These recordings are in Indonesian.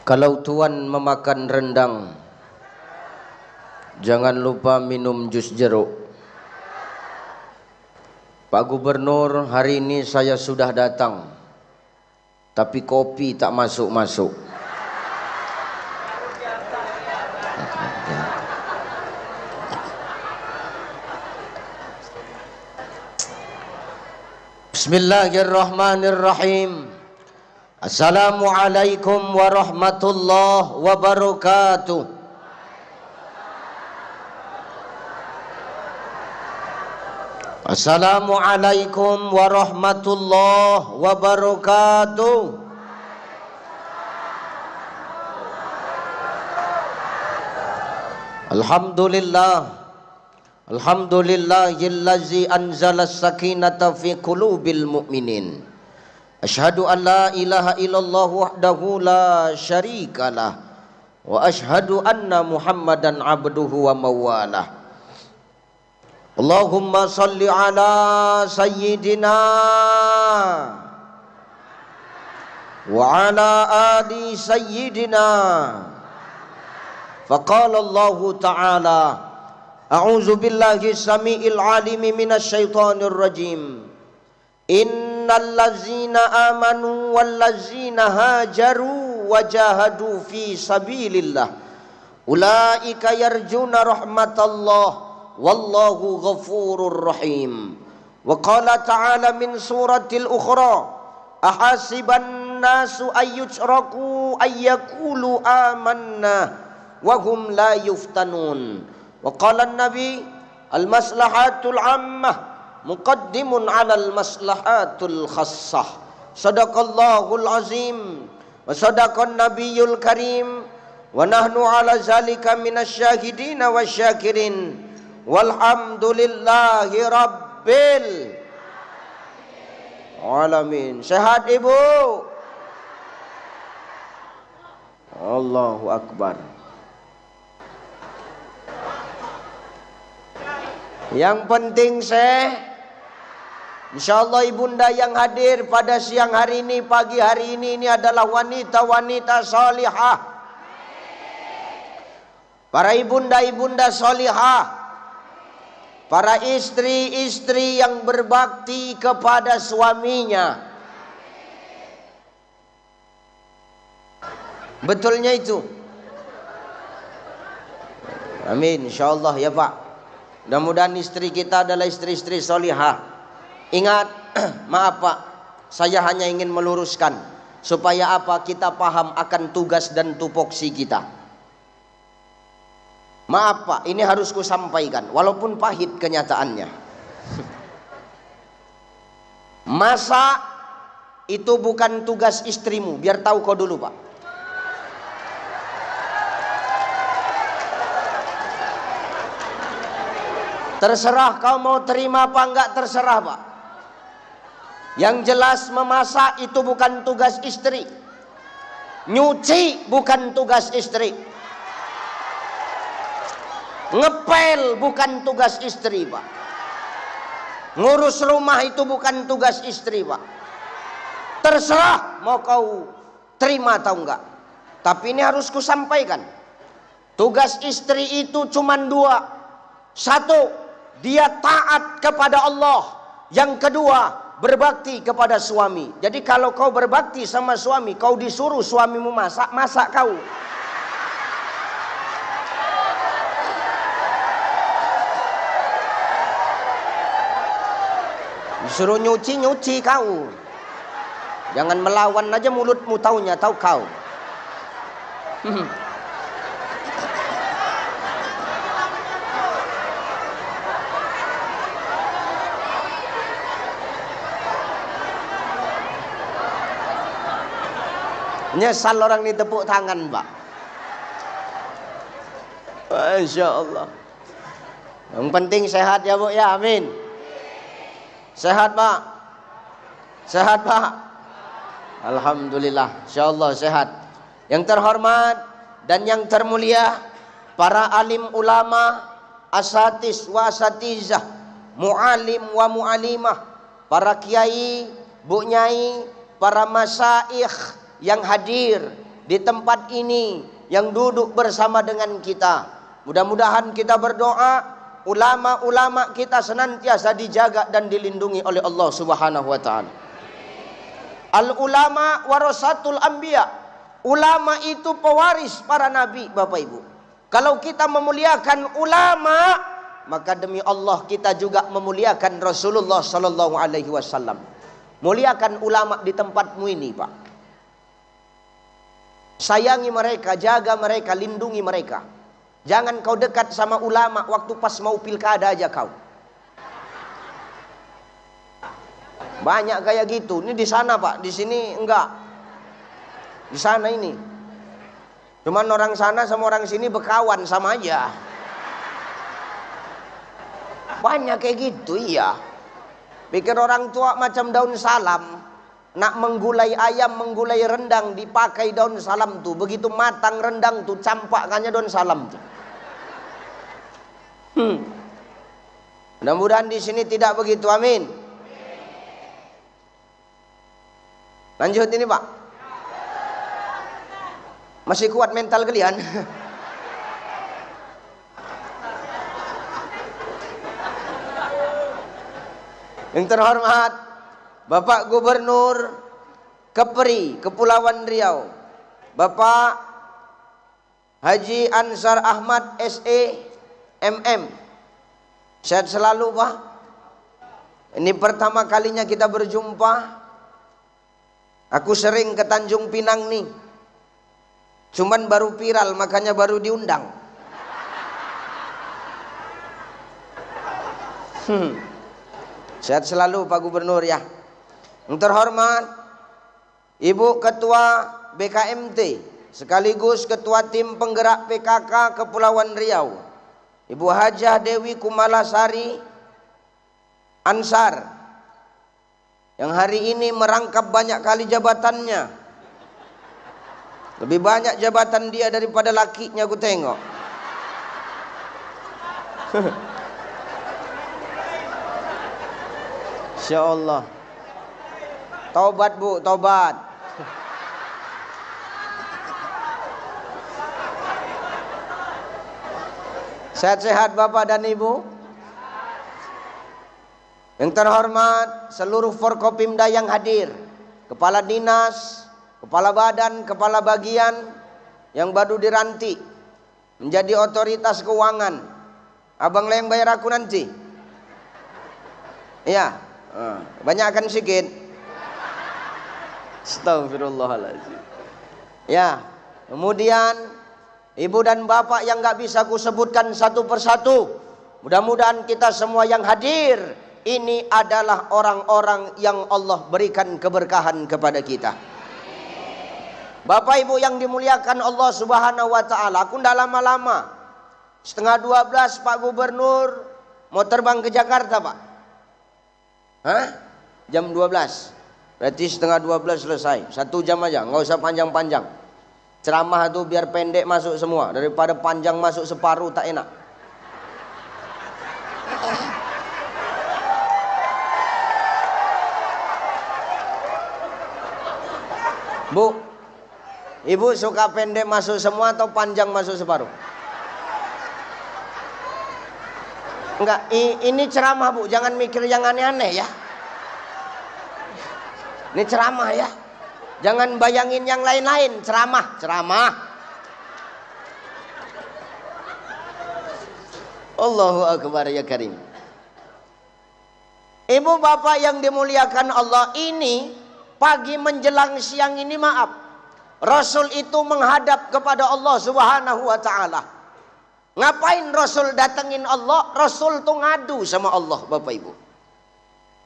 Kalau tuan memakan rendang, jangan lupa minum jus jeruk. Pak Gubernur, hari ini saya sudah datang, tapi kopi tak masuk-masuk. Bismillahirrahmanirrahim. Assalamualaikum warahmatullahi wabarakatuh. Assalamualaikum warahmatullahi wabarakatuh. Alhamdulillahillazi anzala as-sakinata fi qulubil mu'minin. Asyhadu an la ilaha illallah wahdahu la syarikalah wa asyhadu anna Muhammadan abduhu wa mawalah. Allahumma salli ala sayyidina wa ala ali sayyidina. Faqala Allah ta'ala, a'udzu billahi samiil alimi minasy syaithanir rajim. Innal ladzina amanu wal ladzina hajaru wajahadu fi sabilillah ulaika yarjuna rahmatallah wallahu ghafurur rahim. Wa qala ta'ala min suratil ukhra, ahasiban nasu ayyutraku ayyakulu amanna wa hum la yuftanun. Wa qala an-nabi al maslahatul ammah muqaddimun 'alal maslahatul khassah. Shadaqallahul azim wa sadaqan nabiyyul karim wa nahnu 'ala zalika minasyahidin wasyakirin walhamdulillahi rabbil alamin. Sehat ibu? Allahu akbar. Yang penting insyaallah ibunda yang hadir pada siang hari ini, pagi hari ini adalah wanita-wanita salihah, para ibunda-ibunda salihah, para istri-istri yang berbakti kepada suaminya. Betulnya itu? Amin insyaallah ya Pak. Mudah-mudahan istri kita adalah istri-istri solihah. Ingat, maaf Pak, saya hanya ingin meluruskan supaya apa, kita paham akan tugas dan tupoksi kita. Maaf Pak, ini harus kusampaikan walaupun pahit kenyataannya. Masak itu bukan tugas istrimu, biar tahu kau dulu Pak. Terserah kau mau terima apa enggak, terserah Pak. Yang jelas memasak itu bukan tugas istri. Nyuci bukan tugas istri. Ngepel bukan tugas istri Pak. Ngurus rumah itu bukan tugas istri Pak. Terserah mau kau terima atau enggak. Tapi ini harus kusampaikan, tugas istri itu cuma dua. Satu, dia taat kepada Allah. Yang kedua, berbakti kepada suami. Jadi kalau kau berbakti sama suami, kau disuruh suamimu masak, masak kau. Disuruh nyuci, nyuci kau. Jangan melawan aja mulutmu, taunya tahu kau. Nyesal orang ini tepuk tangan Pak. Masya Allah. Yang penting sehat ya Bu ya, amin. Sehat Pak? Sehat Pak? Alhamdulillah, insya Allah sehat. Yang terhormat dan yang termulia, para alim ulama, asatis wa asatizah, mu'alim wa mu'alimah, para kiai, bu nyai, para masaikh yang hadir di tempat ini yang duduk bersama dengan kita. Mudah-mudahan kita berdoa ulama-ulama kita senantiasa dijaga dan dilindungi oleh Allah Subhanahu wa taala. Al ulama warasatul anbiya. Ulama itu pewaris para nabi, Bapak Ibu. Kalau kita memuliakan ulama, maka demi Allah kita juga memuliakan Rasulullah sallallahu alaihi wasallam. Muliakan ulama di tempatmu ini, Pak. Sayangi mereka, jaga mereka, lindungi mereka. Jangan kau dekat sama ulama waktu pas mau pilkada aja kau. Banyak kayak gitu. Ini di sana, Pak, di sini enggak. Di sana ini. Cuman orang sana sama orang sini berkawan sama aja. Banyak kayak gitu, iya. Pikir orang tua macam daun salam. Nak menggulai ayam, menggulai rendang, dipakai daun salam tuh. Begitu matang rendang tuh, campakkannya daun salam tuh. Mudah-mudahan di sini tidak begitu, amin. Lanjut ini, Pak. Masih kuat mental kalian? Yang terhormat Bapak Gubernur Kepri, Kepulauan Riau, Bapak Haji Ansar Ahmad SE MM. Sehat selalu, Pak. Ini pertama kalinya kita berjumpa. Aku sering ke Tanjung Pinang nih. Cuman baru viral, makanya baru diundang. Sehat selalu Pak Gubernur ya. Yang terhormat Ibu Ketua BKMT sekaligus Ketua Tim Penggerak PKK Kepulauan Riau, Ibu Hajah Dewi Kumalasari Ansar, yang hari ini merangkap banyak kali jabatannya. Lebih banyak jabatan dia daripada lakinya aku tengok. Insya Allah. Taubat, Bu, taubat. Sehat-sehat Bapak dan Ibu. Yang terhormat seluruh Forkopimda yang hadir, kepala dinas, kepala badan, kepala bagian yang baru dilantik menjadi otoritas keuangan. Abang lah yang bayar aku nanti. Iya, banyakkan sedikit. Astagfirullahaladzim. Ya, kemudian ibu dan bapak yang gak bisa ku sebutkan satu persatu. Mudah-mudahan kita semua yang hadir ini adalah orang-orang yang Allah berikan keberkahan kepada kita. Bapak Ibu yang dimuliakan Allah Subhanahu wa taala, aku ndak lama-lama. 11:30 Pak Gubernur mau terbang ke Jakarta, Pak. Hah? Jam 12. Berarti 11:30 selesai. 1 jam aja, nggak usah panjang-panjang. Ceramah itu biar pendek masuk semua, daripada panjang masuk separuh tak enak. Bu, Ibu suka pendek masuk semua atau panjang masuk separuh? Enggak, ini ceramah Bu, jangan mikir yang aneh-aneh ya. Ini ceramah ya. Jangan bayangin yang lain-lain, ceramah. Allahu Akbar ya Karim. Ibu bapak yang dimuliakan Allah, ini pagi menjelang siang ini maaf, Rasul itu menghadap kepada Allah Subhanahu wa taala. Ngapain Rasul datengin Allah? Rasul tuh ngadu sama Allah, Bapak Ibu.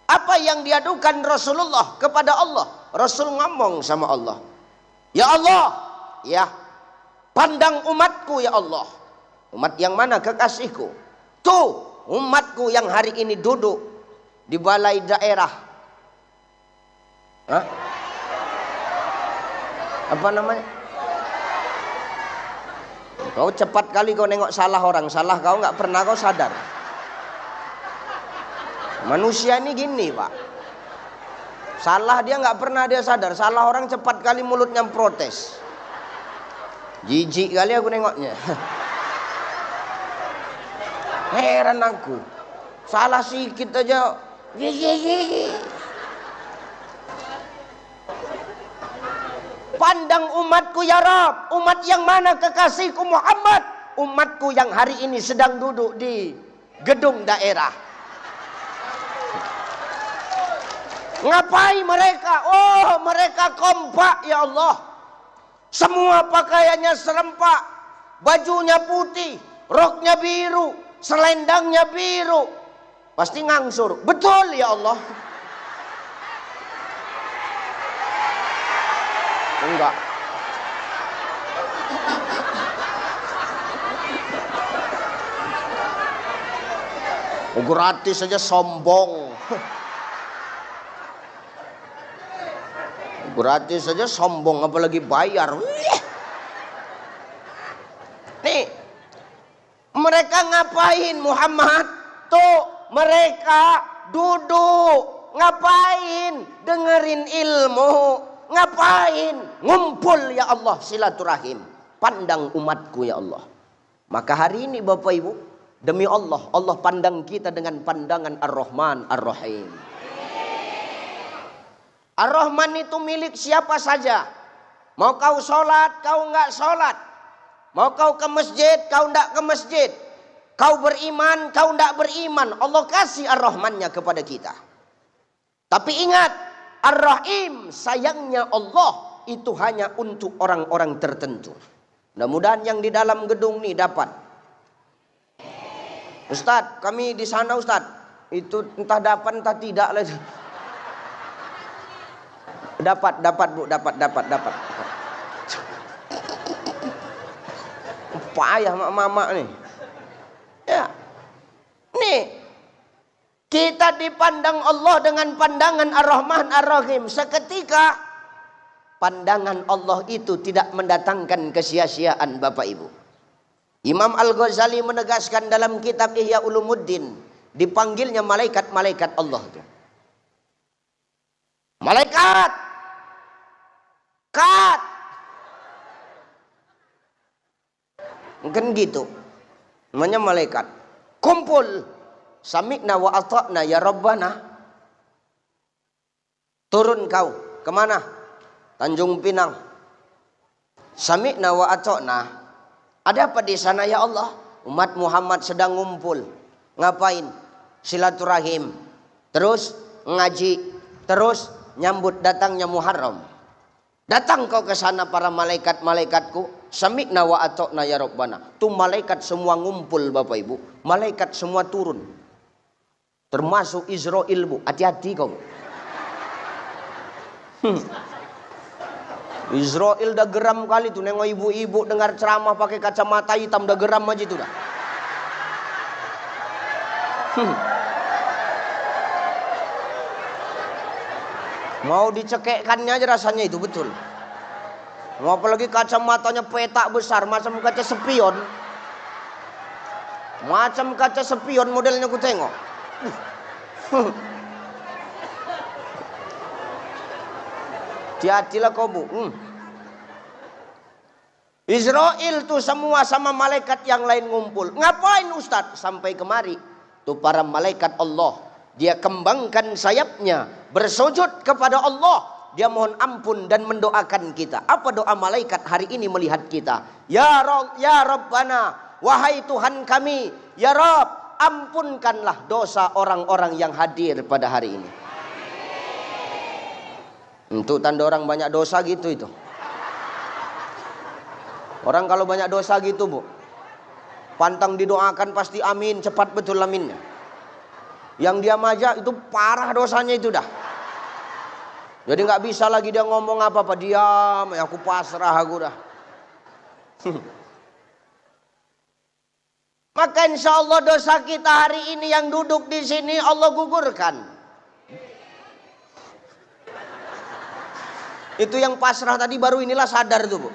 Apa yang diadukan Rasulullah kepada Allah? Rasul ngomong sama Allah, ya Allah, ya, pandang umatku ya Allah. Umat yang mana kekasihku? Tuh umatku yang hari ini duduk di balai daerah. Hah? Apa namanya? Kau cepat kali kau nengok salah orang. Salah kau nggak pernah kau sadar. Manusia ini gini Pak, salah dia nggak pernah dia sadar. Salah orang cepat kali mulutnya protes. Jijik kali aku nengoknya. Heran aku. Salah sikit aja. Pandang umatku ya Rabb. Umat yang mana kekasihku Muhammad? Umatku yang hari ini sedang duduk di gedung daerah. Ngapain mereka? Oh, mereka kompak ya Allah. Semua pakaiannya serempak. Bajunya putih, roknya biru, selendangnya biru. Pasti ngangsur. Betul ya Allah. Enggak. Gratis saja sombong. Gratis saja sombong, apalagi bayar. Nih, mereka ngapain Muhammad? Tuh, mereka duduk. Ngapain? Dengerin ilmu. Ngapain? Ngumpul ya Allah, silaturahim. Pandang umatku ya Allah. Maka hari ini Bapak Ibu, demi Allah, Allah pandang kita dengan pandangan Ar-Rahman Ar-Rahim. Ar-Rahman itu milik siapa saja. Mau kau sholat, kau enggak sholat. Mau kau ke masjid, kau enggak ke masjid. Kau beriman, kau enggak beriman. Allah kasih Ar-Rahmannya kepada kita. Tapi ingat, Ar-Rahim, sayangnya Allah itu hanya untuk orang-orang tertentu. Mudah-mudahan yang di dalam gedung ini dapat. Ustadz, kami di sana Ustadz. Itu entah dapat entah tidak lagi. Dapat Bu, dapat. Payah mak-mak nih. Ya. Nih. Kita dipandang Allah dengan pandangan Ar-Rahman Ar-Rahim. Seketika pandangan Allah itu tidak mendatangkan kesia-siaan Bapak Ibu. Imam Al-Ghazali menegaskan dalam kitab Ihya Ulumuddin, dipanggilnya malaikat-malaikat Allah itu. Malaikat, kat, mungkin gitu, namanya malaikat. Kumpul, sami'na wa ata'na ya Rabbana. Turun kau, kemana? Tanjung Pinang. Sami'na wa ata'na. Ada apa di sana ya Allah? Umat Muhammad sedang ngumpul. Ngapain? Silaturahim. Terus ngaji. Terus nyambut datangnya Muharram. Datang kau ke sana para malaikat-malaikatku. Sami'na wa ata'na ya Rabbana. Tuh malaikat semua ngumpul Bapak Ibu. Malaikat semua turun. Termasuk Israel Bu. Hati-hati kau. Israel dah geram kali tuh nengok ibu-ibu dengar ceramah pakai kacamata hitam, dah geram aja itu dah. Mau dicekekkannya aja rasanya itu betul. Mau apalagi kacamatanya petak besar macam kaca spion. Macam kaca spion modelnya ku tengok. Hati-hatilah kau Bu. Israel tuh semua sama malaikat yang lain ngumpul. Ngapain Ustadz? Sampai kemari tuh para malaikat Allah, dia kembangkan sayapnya, bersujud kepada Allah. Dia mohon ampun dan mendoakan kita. Apa doa malaikat hari ini melihat kita? Ya Rabbana, wahai Tuhan kami, ya Rabb, ampunkanlah dosa orang-orang yang hadir pada hari ini. Untuk tanda orang banyak dosa gitu itu. Orang kalau banyak dosa gitu Bu, pantang didoakan pasti amin, cepat betul aminnya. Yang dia majak itu parah dosanya itu dah. Jadi nggak bisa lagi dia ngomong apa-apa, diam, aku pasrah aku dah. Maka insya Allah dosa kita hari ini yang duduk di sini Allah gugurkan. Itu yang pasrah tadi baru inilah sadar tuh Bu.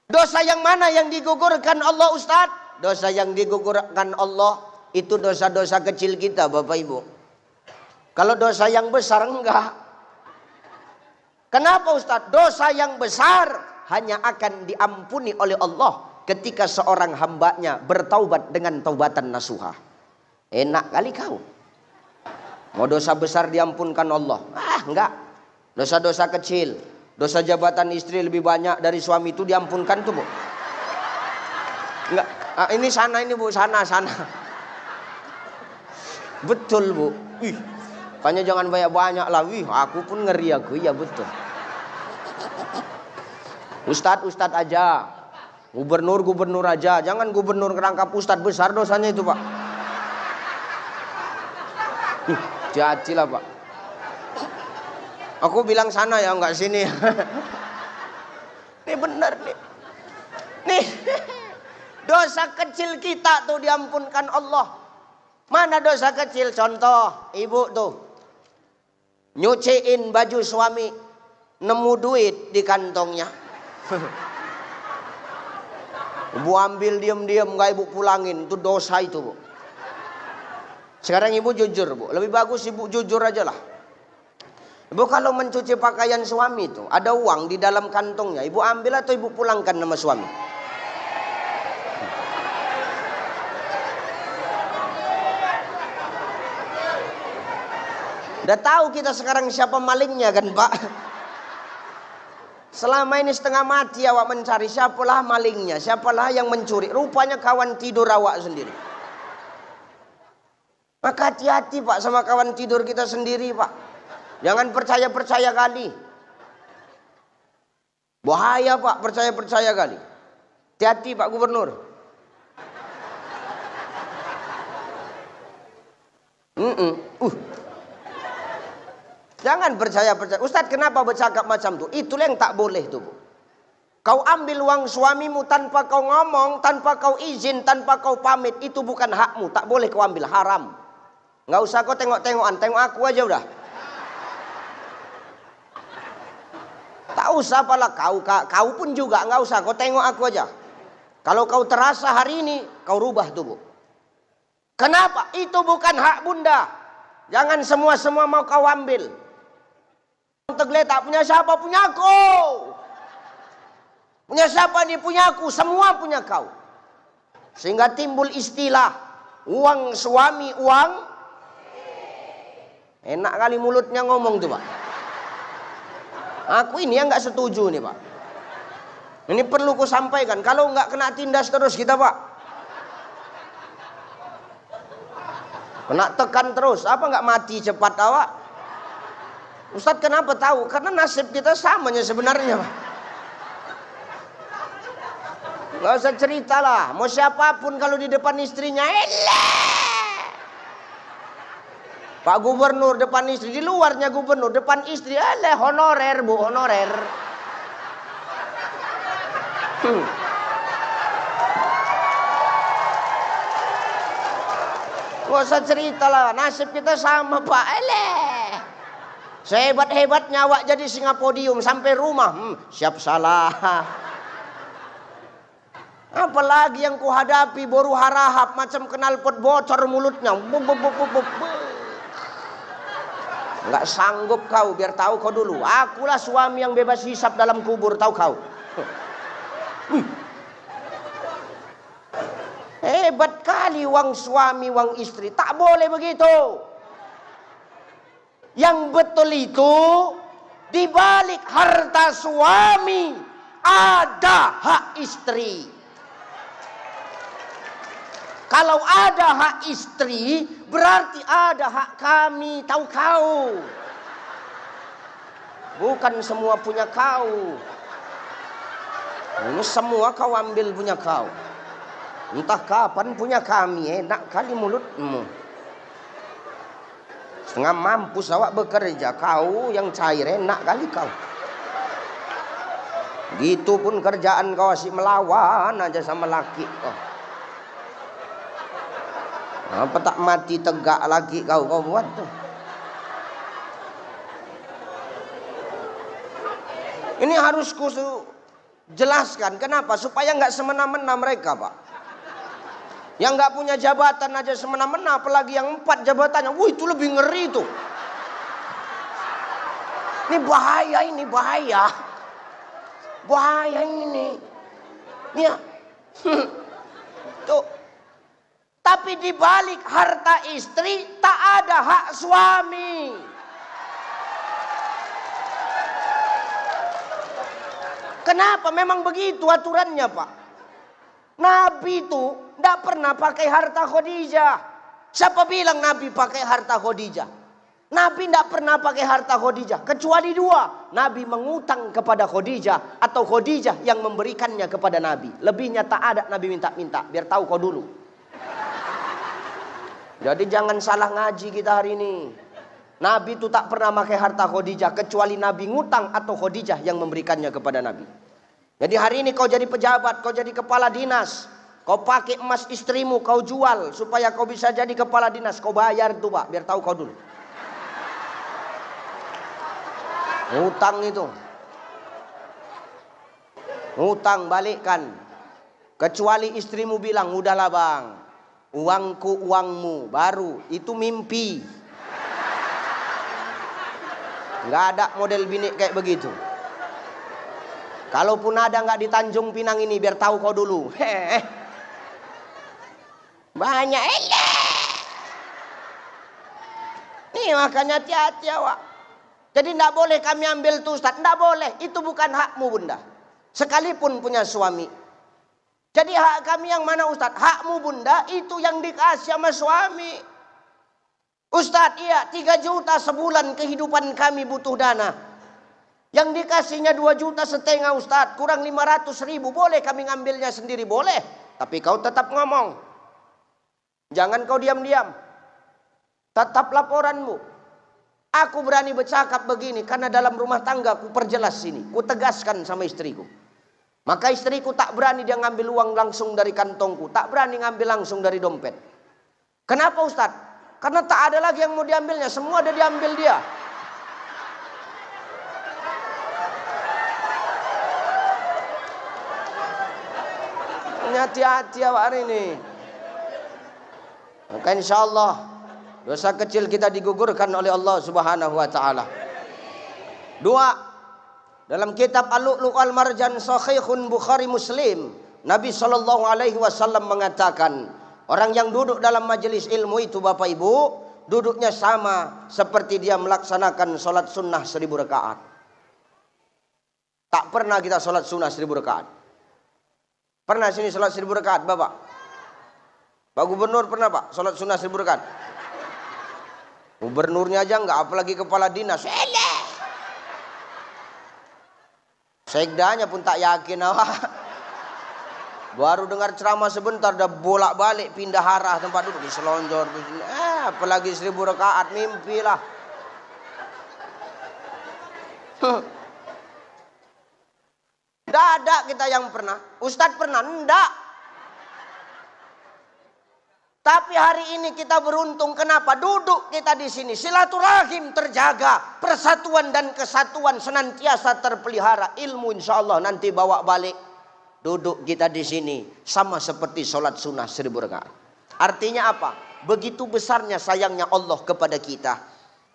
Dosa yang mana yang digugurkan Allah Ustadz? Dosa yang digugurkan Allah itu dosa-dosa kecil kita Bapak Ibu. Kalau dosa yang besar enggak. Kenapa Ustadz? Dosa yang besar hanya akan diampuni oleh Allah ketika seorang hambanya bertaubat dengan taubatan nasuha. Enak kali kau. Mau dosa besar diampunkan Allah? Enggak. Dosa-dosa kecil, dosa jabatan istri lebih banyak dari suami itu diampunkan tuh, Bu. Enggak. Ini sana ini, Bu, sana. Betul, Bu. Wih. Makanya jangan banyak-banyak lah. Wih, aku pun ngeri aku. Ya betul. Ustadz aja. Gubernur aja. Jangan gubernur kerangkap ustadz, besar dosanya itu, Pak. Hati-hati lah, Pak. Aku bilang sana ya, enggak sini. Ini benar nih. Nih. Dosa kecil kita tuh diampunkan Allah. Mana dosa kecil? Contoh, ibu tuh nyuciin baju suami, nemu duit di kantongnya. Ibu ambil diam-diam, nggak ibu pulangin, itu dosa itu, Bu. Sekarang ibu jujur, Bu. Lebih bagus ibu jujur aja lah. Ibu kalau mencuci pakaian suami itu ada uang di dalam kantongnya, ibu ambil atau ibu pulangkan nama suami? Udah tahu kita sekarang siapa malingnya kan, Pak? Selama ini setengah mati awak mencari siapalah malingnya, siapalah yang mencuri. Rupanya kawan tidur awak sendiri. Maka hati-hati, Pak, sama kawan tidur kita sendiri, Pak. Jangan percaya-percaya kali. Bahaya, Pak, percaya-percaya kali. Hati-hati, Pak Gubernur. Jangan percaya-percaya. Ustadz, kenapa bercakap macam itu? Itulah yang tak boleh tuh, Bu. Kau ambil uang suamimu tanpa kau ngomong, tanpa kau izin, tanpa kau pamit, itu bukan hakmu. Tak boleh kau ambil, haram. Nggak usah kau tengok-tengokan, tengok aku aja udah. Tak usah apalah kau pun juga nggak usah, kau tengok aku aja. Kalau kau terasa hari ini, kau rubah tuh, Bu. Kenapa? Itu bukan hak bunda. Jangan semua mau kau ambil. Tergeletak, punya siapa? Punya aku. Punya siapa nih? Punya aku. Semua punya kau. Sehingga timbul istilah uang suami, uang. Enak kali mulutnya ngomong tuh, Pak. Aku ini yang nggak setuju nih, Pak. Ini perlu ku sampaikan. Kalau nggak kena tindas terus kita, Pak. Kena tekan terus. Apa nggak mati cepat awak? Ustadz, kenapa tahu? Karena nasib kita samanya sebenarnya, Pak. Nggak usah cerita lah. Mau siapapun kalau di depan istrinya, Pak Gubernur depan istri, di luarnya gubernur, depan istri, honorer, Bu, honorer. Nggak usah cerita lah, nasib kita sama, Pak. Sehebat-hebatnya awak jadi singa podium sampai rumah, siap salah. Apalagi yang kuhadapi boru harahap macam knalpot bocor mulutnya. Nggak sanggup kau, biar tahu kau dulu. Akulah suami yang bebas hisap dalam kubur, tahu kau. Hebat kali uang suami, uang istri. Tak boleh begitu. Yang betul itu, di balik harta suami ada hak istri. Kalau ada hak istri, berarti ada hak kami, tahu kau. Bukan semua punya kau. Ini semua kau ambil punya kau. Entah kapan punya kami, enak kali mulutmu. Setengah mampus awak bekerja, kau yang cair, enak kali kau. Gitu pun kerjaan kau asyik melawan aja sama laki kau. Apa tak mati tegak lagi kau buat tuh. Ini harus ku jelaskan. Kenapa? Supaya nggak semena-mena mereka, Pak. Yang nggak punya jabatan aja semena-mena, apalagi yang 4 jabatannya. Itu lebih ngeri tuh. Ini bahaya, ini bahaya. Bahaya ini. Ya. Tuh. Tapi di balik harta istri tak ada hak suami. Kenapa? Memang begitu aturannya, Pak. Nabi itu tidak pernah pakai harta Khadijah. Siapa bilang Nabi pakai harta Khadijah? Nabi tidak pernah pakai harta Khadijah. Kecuali dua. Nabi mengutang kepada Khadijah. Atau Khadijah yang memberikannya kepada Nabi. Lebihnya tak ada Nabi minta-minta. Biar tahu kau dulu. Jadi jangan salah ngaji kita hari ini. Nabi itu tak pernah pakai harta Khadijah. Kecuali Nabi ngutang atau Khadijah yang memberikannya kepada Nabi. Jadi hari ini kau jadi pejabat. Kau jadi kepala dinas. Kau pakai emas istrimu. Kau jual. Supaya kau bisa jadi kepala dinas. Kau bayar tuh, Pak. Biar tahu kau dulu. Ngutang itu. Ngutang balikkan. Kecuali istrimu bilang, udahlah bang. Uangku uangmu. Baru. Itu mimpi. Nggak ada model bini kayak begitu. Kalaupun ada nggak di Tanjung Pinang ini, biar tahu kau dulu. Banyak nih, makanya hati-hati awak. Jadi tidak boleh kami ambil tuh Ustaz. Tidak boleh. Itu bukan hakmu bunda. Sekalipun punya suami. Jadi hak kami yang mana Ustaz? Hakmu bunda itu yang dikasih sama suami. Ustaz, iya 3 juta sebulan kehidupan kami butuh dana. Yang dikasihnya 2,5 juta Ustaz. Kurang 500.000. Boleh kami ngambilnya sendiri? Boleh. Tapi kau tetap ngomong. Jangan kau diam-diam. Tetap laporanmu. Aku berani bercakap begini. Karena dalam rumah tangga ku perjelas sini. Ku tegaskan sama istriku. Maka istriku tak berani dia ngambil uang langsung dari kantongku. Tak berani ngambil langsung dari dompet. Kenapa Ustaz? Karena tak ada lagi yang mau diambilnya. Semua ada diambil dia. Hati-hati awak hari ini. Maka insya Allah dosa kecil kita digugurkan oleh Allah Subhanahu wa ta'ala. 2. Dalam kitab Al-Lu'lu' Al-Marjan Sahihun Bukhari Muslim, Nabi SAW mengatakan, orang yang duduk dalam majelis ilmu itu Bapak Ibu, duduknya sama seperti dia melaksanakan sholat sunnah 1000 rakaat. Tak pernah kita sholat sunnah 1000 rakaat. Pernah sini sholat 1000 rakaat Bapak? Pak Gubernur pernah Pak sholat sunnah 1000 rakaat? Gubernurnya aja enggak, apalagi kepala dinas. Sekdanya pun tak yakin awak. Baru dengar ceramah sebentar dah bolak-balik pindah arah tempat duduk, diselonjor. Apalagi 1000 rakaat, mimpi lah. Tidak ada kita yang pernah. Ustadz pernah? Enggak. Tapi hari ini kita beruntung. Kenapa? Duduk kita di sini. Silaturahim terjaga. Persatuan dan kesatuan senantiasa terpelihara. Ilmu insya Allah nanti bawa balik. Duduk kita di sini sama seperti sholat sunnah 1000 rakaat. Artinya apa? Begitu besarnya sayangnya Allah kepada kita.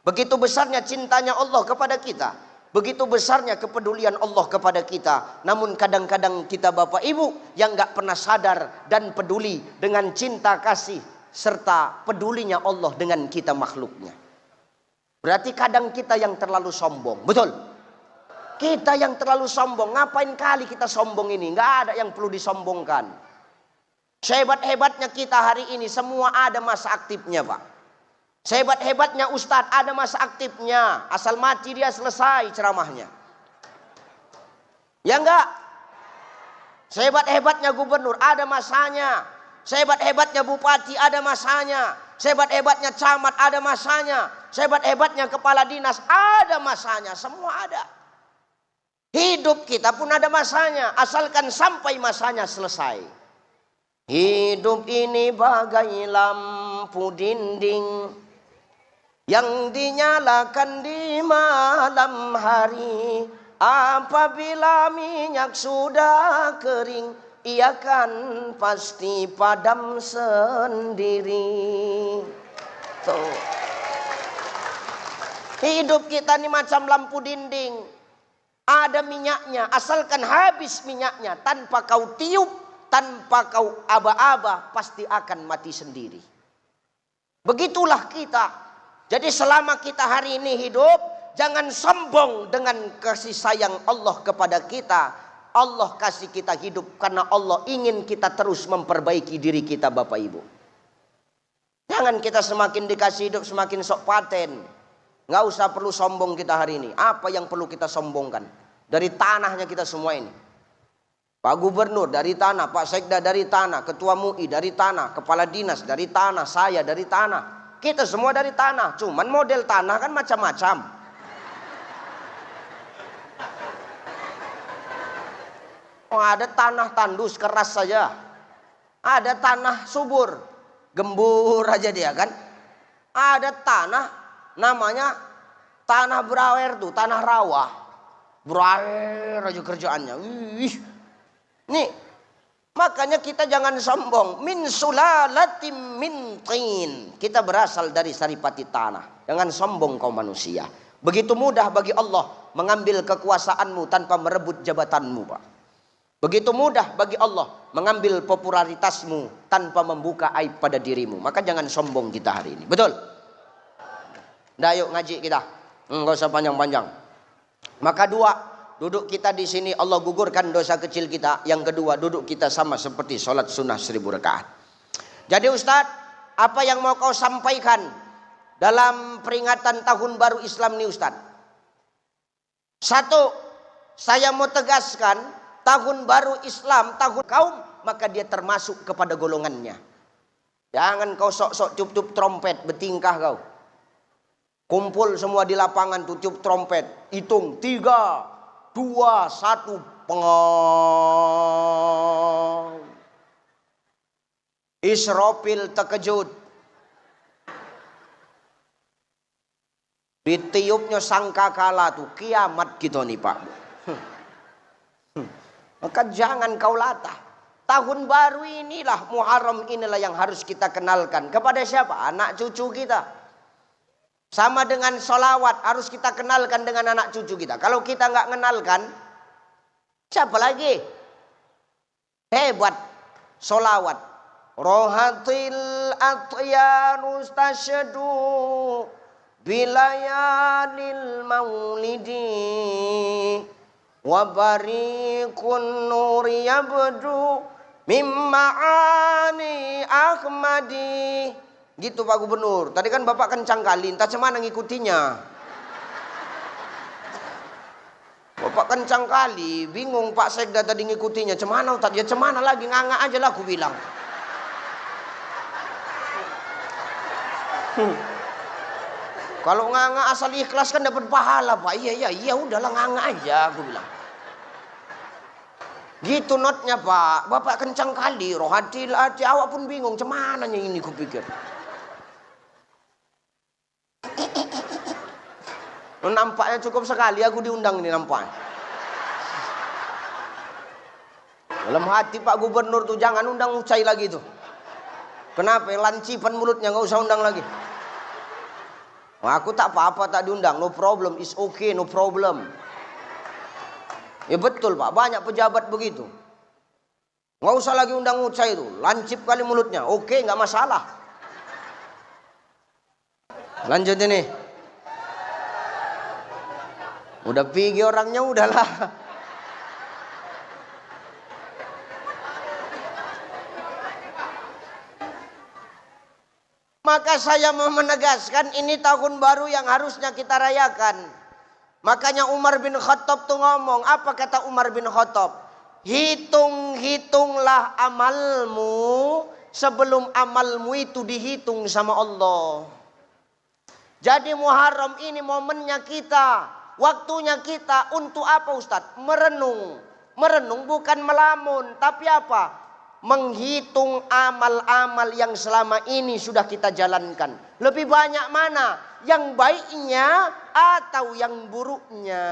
Begitu besarnya cintanya Allah kepada kita. Begitu besarnya kepedulian Allah kepada kita. Namun kadang-kadang kita Bapak Ibu yang gak pernah sadar dan peduli dengan cinta kasih serta pedulinya Allah dengan kita makhluknya. Berarti kadang kita yang terlalu sombong. Betul? Kita yang terlalu sombong. Ngapain kali kita sombong ini? Gak ada yang perlu disombongkan. Sehebat-hebatnya kita hari ini semua ada masa aktifnya Pak. Sehebat-hebatnya Ustadz ada masa aktifnya. Asal mati dia selesai ceramahnya. Ya enggak? Sehebat-hebatnya gubernur ada masanya. Sehebat-hebatnya bupati ada masanya. Sehebat-hebatnya camat ada masanya. Sehebat-hebatnya kepala dinas ada masanya. Semua ada. Hidup kita pun ada masanya. Asalkan sampai masanya selesai. Hidup ini bagai lampu dinding yang dinyalakan di malam hari. Apabila minyak sudah kering, ia kan pasti padam sendiri. Tuh. Hidup kita ini macam lampu dinding. ada minyaknya, asalkan habis minyaknya, tanpa kau tiup, tanpa kau aba-aba, pasti akan mati sendiri. Begitulah kita. Jadi selama kita hari ini hidup, jangan sombong dengan kasih sayang Allah kepada kita. Allah kasih kita hidup karena Allah ingin kita terus memperbaiki diri kita, Bapak Ibu. Jangan kita semakin dikasih hidup semakin sok paten. Nggak usah perlu sombong kita hari ini. Apa yang perlu kita sombongkan? Dari tanahnya kita semua ini. Pak Gubernur dari tanah, Pak Sekda dari tanah, Ketua MUI dari tanah, Kepala Dinas dari tanah, saya dari tanah. Kita semua dari tanah. Cuman model tanah kan macam-macam. Oh, ada tanah tandus keras saja. Ada tanah subur, gembur aja dia kan. Ada tanah namanya tanah berawer tuh, tanah rawa. Berawer aja kerjaannya. Nih, makanya kita jangan sombong. Min sulalatim min tin. Kita berasal dari saripati tanah. Jangan sombong kau manusia. Begitu mudah bagi Allah mengambil kekuasaanmu tanpa merebut jabatanmu, Pak. Begitu mudah bagi Allah mengambil popularitasmu tanpa membuka aib pada dirimu. Maka jangan sombong kita hari ini. Betul? Dah yuk ngaji kita. Enggak usah panjang-panjang. Maka dua, duduk kita di sini Allah gugurkan dosa kecil kita. Yang kedua, duduk kita sama seperti sholat sunnah 1000 rakaat. Jadi Ustadz, apa yang mau kau sampaikan dalam peringatan tahun baru Islam ini Ustadz? Satu, saya mau tegaskan, tahun baru Islam, tahun kaum, maka dia termasuk kepada golongannya. Jangan kau sok-sok tiup-tiup trompet, bertingkah kau. Kumpul semua di lapangan tuh tiup trompet. Hitung 3, 2, 1, pengong. Israfil terkejut. Ditiupnya sangkakala tuh, kiamat gitu nih Pak. Maka jangan kau latah. Tahun baru inilah, Muharram inilah yang harus kita kenalkan. Kepada siapa? Anak cucu kita. Sama dengan sholawat, harus kita kenalkan dengan anak cucu kita. Kalau kita nggak kenalkan, siapa lagi? Hebat sholawat. Rohatil atyanus tasyadu bilayalil maulidi. Wabarikun nuri yabdu mimma'ani ahmadi. Gitu Pak Gubernur. Tadi kan Bapak kencang kali, entah cemana ngikutinya. Bapak kencang kali, bingung Pak Sekda tadi ngikutinya. Cemana Ustaz? Ya cemana lagi, nganga aja lah aku bilang. Kalau nganga asal ikhlas kan dapat pahala Pak. Iya udahlah nganga aja aku bilang. Gitu notnya Pak. Bapak kencang kali. Rohatil hati awak pun bingung. Cemananya ini kupikir. Nampaknya cukup sekali aku diundang ini nampaknya. Dalam hati Pak Gubernur tuh jangan undang Ucai lagi tuh. Kenapa? Lancipan mulutnya nggak usah undang lagi. Wah, aku tak apa-apa tak diundang, no problem, is okay, no problem. Ya betul Pak, banyak pejabat begitu. Nggak usah lagi undang Ucai itu, lancip kali mulutnya, oke nggak masalah. Lanjut ini. Udah pergi orangnya udahlah. Maka saya mau menegaskan ini tahun baru yang harusnya kita rayakan. Makanya Umar bin Khattab tuh ngomong, apa kata Umar bin Khattab? Hitung-hitunglah amalmu sebelum amalmu itu dihitung sama Allah. Jadi Muharram ini momennya kita, waktunya kita untuk apa Ustadz? Merenung. Merenung bukan melamun, tapi apa? Menghitung amal-amal yang selama ini sudah kita jalankan. Lebih banyak mana? Yang baiknya atau yang buruknya?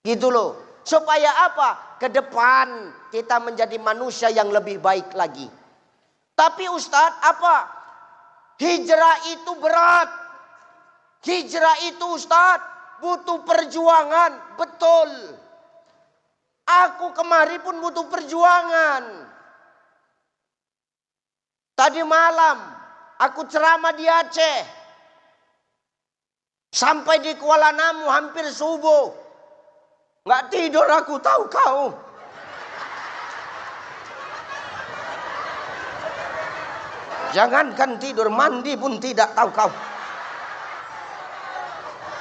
Gitu loh. Supaya apa? Ke depan kita menjadi manusia yang lebih baik lagi. Tapi Ustadz apa? Hijrah itu berat. Hijrah itu Ustadz butuh perjuangan, betul. Aku kemari pun butuh perjuangan. Tadi malam aku ceramah di Aceh. Sampai di Kuala Namu hampir subuh. Nggak tidur aku, tahu kau. Jangankan tidur, mandi pun tidak, tahu kau.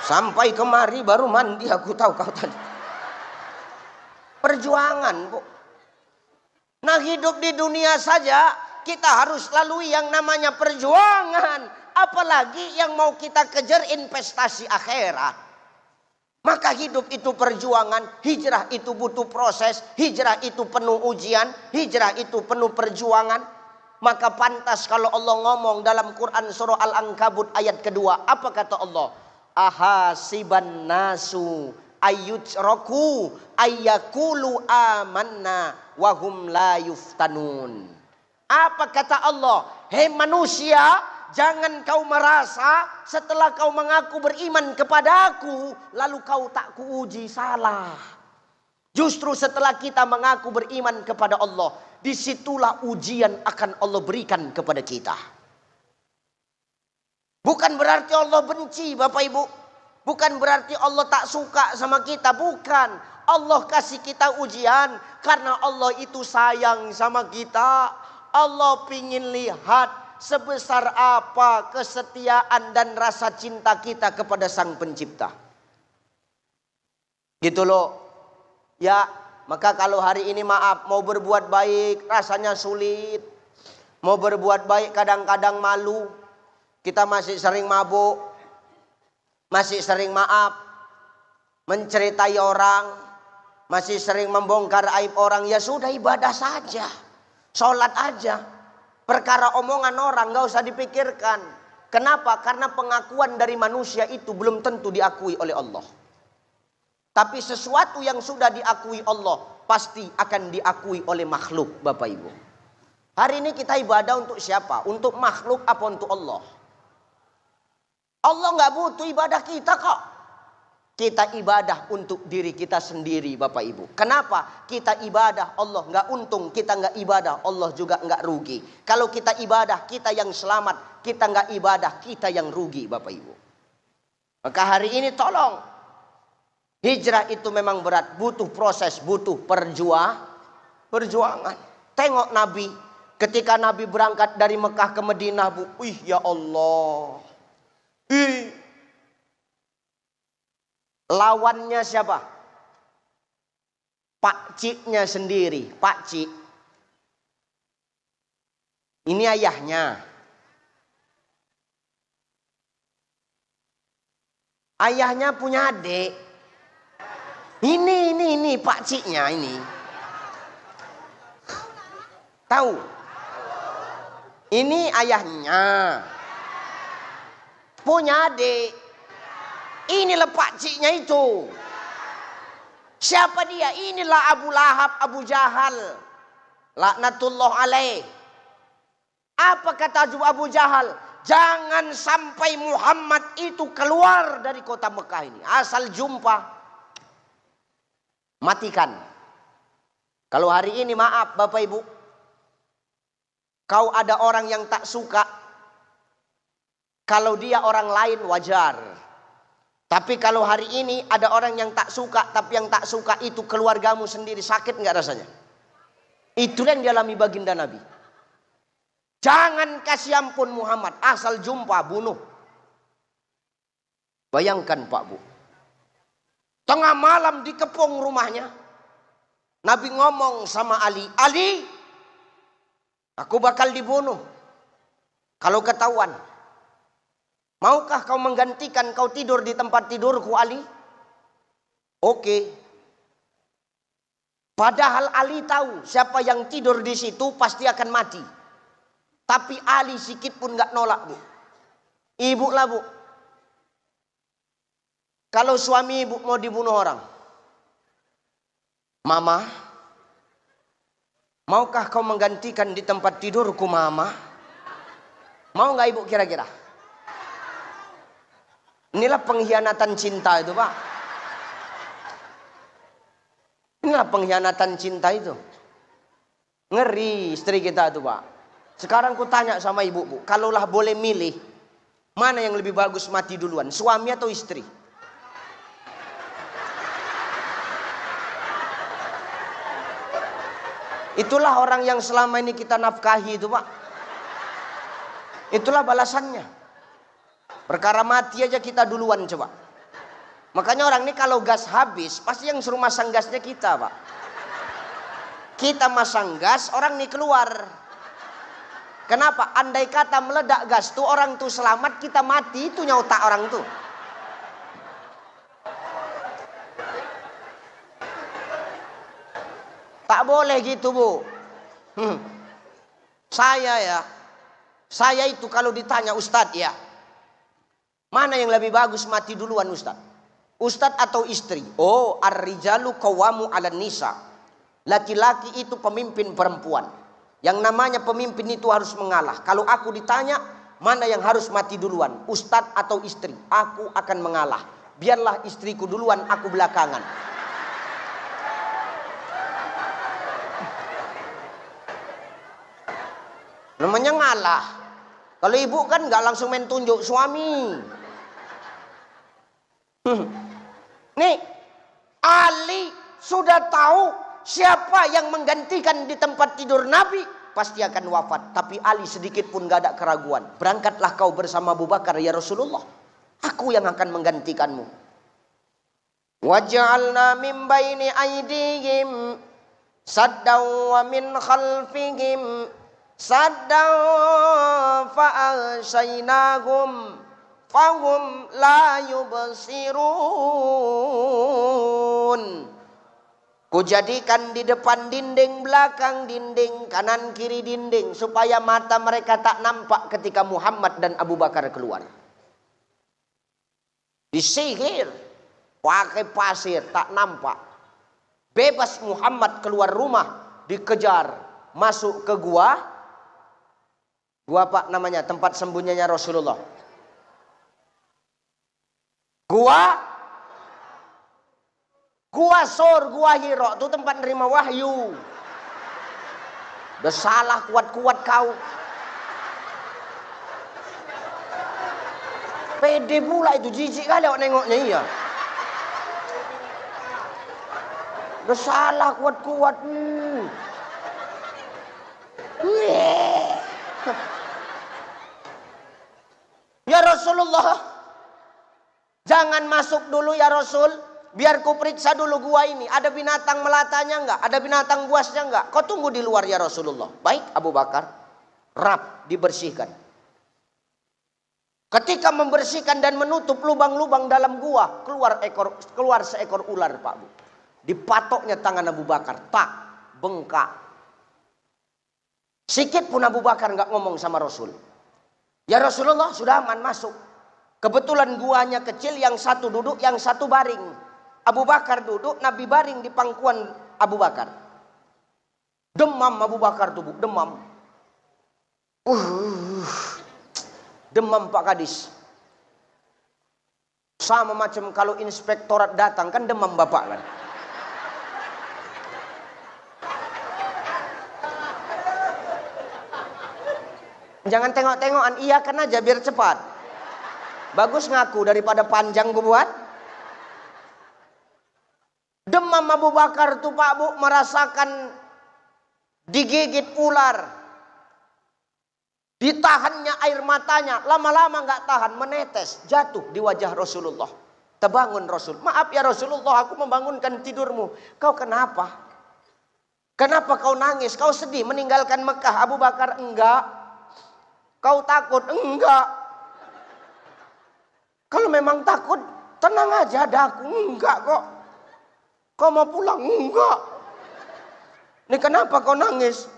Sampai kemari baru mandi aku, tahu kau tadi. Perjuangan, Bu. Nah, hidup di dunia saja kita harus lalui yang namanya perjuangan. Apalagi yang mau kita kejar investasi akhirat. Maka hidup itu perjuangan, hijrah itu butuh proses, hijrah itu penuh ujian, hijrah itu penuh perjuangan. Maka pantas kalau Allah ngomong dalam Quran surah Al-Ankabut ayat kedua. Apa kata Allah? Ahasiban nasu ayyutraku ayyakulu amanna wahum la yuftanun. Apa kata Allah? Hei manusia, jangan kau merasa setelah kau mengaku beriman kepadaku lalu kau tak kuuji. Salah. Justru setelah kita mengaku beriman kepada Allah, disitulah ujian akan Allah berikan kepada kita. Bukan berarti Allah benci, Bapak Ibu. Bukan berarti Allah tak suka sama kita. Bukan. Allah kasih kita ujian karena Allah itu sayang sama kita. Allah pingin lihat sebesar apa kesetiaan dan rasa cinta kita kepada Sang Pencipta. Gitu loh. Ya, maka kalau hari ini maaf, mau berbuat baik rasanya sulit. Mau berbuat baik kadang-kadang malu. Kita masih sering mabuk. Masih sering maaf. Menceritai orang. Masih sering membongkar aib orang. Ya sudah, ibadah saja. Sholat aja. Perkara omongan orang gak usah dipikirkan. Kenapa? Karena pengakuan dari manusia itu belum tentu diakui oleh Allah. Tapi sesuatu yang sudah diakui Allah pasti akan diakui oleh makhluk, Bapak Ibu. Hari ini kita ibadah untuk siapa? Untuk makhluk apa untuk Allah? Allah nggak butuh ibadah kita kok. Kita ibadah untuk diri kita sendiri, Bapak Ibu. Kenapa? Kita ibadah Allah nggak untung, kita nggak ibadah Allah juga nggak rugi. Kalau kita ibadah kita yang selamat, kita nggak ibadah kita yang rugi, Bapak Ibu. Maka hari ini tolong. Hijrah itu memang berat, butuh proses, butuh perjuangan. Tengok Nabi, ketika Nabi berangkat dari Mekah ke Madinah, Bu. Ya Allah. Lawannya siapa? Pakciknya sendiri, pakcik. Ini ayahnya. Ayahnya punya adik. Ini pakciknya ini. Tahu? Ini ayahnya. Punya adik. Inilah pakciknya itu. Siapa dia? Inilah Abu Lahab, Abu Jahal. Laknatullah alaih. Apa kata Abu Jahal? Jangan sampai Muhammad itu keluar dari kota Mekah ini. Asal jumpa, matikan. Kalau hari ini maaf Bapak Ibu, kau ada orang yang tak suka. Kalau dia orang lain wajar. Tapi kalau hari ini ada orang yang tak suka, tapi yang tak suka itu keluargamu sendiri, sakit nggak rasanya? Itu yang dialami baginda Nabi. Jangan kasih ampun Muhammad, asal jumpa bunuh. Bayangkan Pak Bu. Tengah malam dikepung rumahnya. Nabi ngomong sama Ali, Ali, aku bakal dibunuh kalau ketahuan. Maukah kau menggantikan kau tidur di tempat tidurku, Ali? Oke. Padahal Ali tahu siapa yang tidur di situ pasti akan mati. Tapi Ali sikit pun gak nolak, Bu. Ibu lah, Bu. Kalau suami ibu mau dibunuh orang, Mama, maukah kau menggantikan di tempat tidurku, Mama? Mau gak ibu kira-kira? Inilah pengkhianatan cinta itu, Pak. Inilah pengkhianatan cinta itu. Ngeri istri kita itu, Pak. Sekarang ku tanya sama ibu, Bu, kalaulah boleh milih, mana yang lebih bagus mati duluan, suami atau istri? Itulah orang yang selama ini kita nafkahi itu, Pak. Itulah balasannya. Perkara mati aja kita duluan coba. Makanya orang ini kalau gas habis, pasti yang suruh masang gasnya kita, Pak. Kita masang gas, orang ini keluar. Kenapa? Andai kata meledak gas tuh, orang tuh selamat, kita mati, itu nyautak orang tuh. Tak boleh gitu, Bu. Saya itu kalau ditanya, Ustadz ya, mana yang lebih bagus mati duluan, Ustadz? Ustadz atau istri? Oh, ar-rijalu qawwamu 'alan nisa. Laki-laki itu pemimpin perempuan. Yang namanya pemimpin itu harus mengalah. Kalau aku ditanya, mana yang harus mati duluan, Ustadz atau istri? Aku akan mengalah. Biarlah istriku duluan, aku belakangan. Namanya ngalah. Kalau ibu kan nggak langsung main tunjuk suami. Nih, Ali sudah tahu siapa yang menggantikan di tempat tidur Nabi, pasti akan wafat. Tapi Ali sedikit pun gak ada keraguan. Berangkatlah kau bersama Abu Bakar ya Rasulullah. Aku yang akan menggantikanmu. Waj'alna min baini aydihim saddaw wa min khalfihim saddaw fa'ashaynahum fahum la yubsirun. Kujadikan di depan dinding, belakang dinding, kanan kiri dinding, supaya mata mereka tak nampak ketika Muhammad dan Abu Bakar keluar. Disihir, pakai pasir, tak nampak. Bebas Muhammad keluar rumah, dikejar, masuk ke gua. Gua apa namanya? Tempat sembunyinya Rasulullah. Gua Sur, gua Hiro, itu tempat nerima wahyu. Udah salah kuat-kuat kau. Pede pula itu, jijik kali awak nengoknya iya. Udah salah kuat-kuat. Ya Rasulullah, jangan masuk dulu ya Rasul. Biar ku periksa dulu gua ini. Ada binatang melatanya enggak? Ada binatang buasnya enggak? Kau tunggu di luar ya Rasulullah. Baik Abu Bakar. Rap, dibersihkan. Ketika membersihkan dan menutup lubang-lubang dalam gua, keluar seekor ular, Pak Bu. Dipatoknya tangan Abu Bakar. Tak, bengkak. Sikit pun Abu Bakar enggak ngomong sama Rasul. Ya Rasulullah, sudah aman, masuk. Kebetulan guanya kecil, yang satu duduk, yang satu baring. Abu Bakar duduk, Nabi baring di pangkuan Abu Bakar. Demam Abu Bakar tuh, Bu, demam. Demam Pak Kadis. Sama macam kalau inspektorat datang, kan demam Bapak kan. Jangan tengok-tengokan, iyakan aja biar cepat. Bagus ngaku daripada panjang gue buat. Demam Abu Bakar tuh Pak Bu, merasakan digigit ular. Ditahannya air matanya, lama-lama nggak tahan, menetes, jatuh di wajah Rasulullah. Terbangun Rasul. Maaf ya Rasulullah, aku membangunkan tidurmu. Kau kenapa? Kenapa kau nangis? Kau sedih meninggalkan Mekah? Abu Bakar, enggak. Kau takut? Enggak. Kalau memang takut, tenang aja, ada aku. Enggak kok. Kau mau pulang? Enggak. Ini kenapa kau nangis?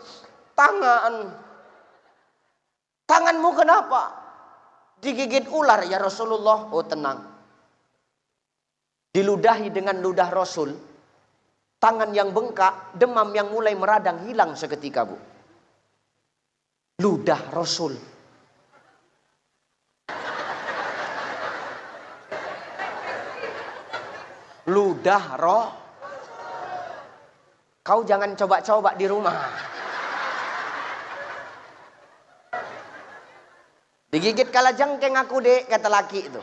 Tanganmu kenapa? Digigit ular ya Rasulullah. Oh tenang. Diludahi dengan ludah Rasul. Tangan yang bengkak, demam yang mulai meradang hilang seketika Bu. Ludah Rasul. Ludah roh. Kau jangan coba-coba di rumah. Digigit kala jengkeng aku dek, kata laki itu.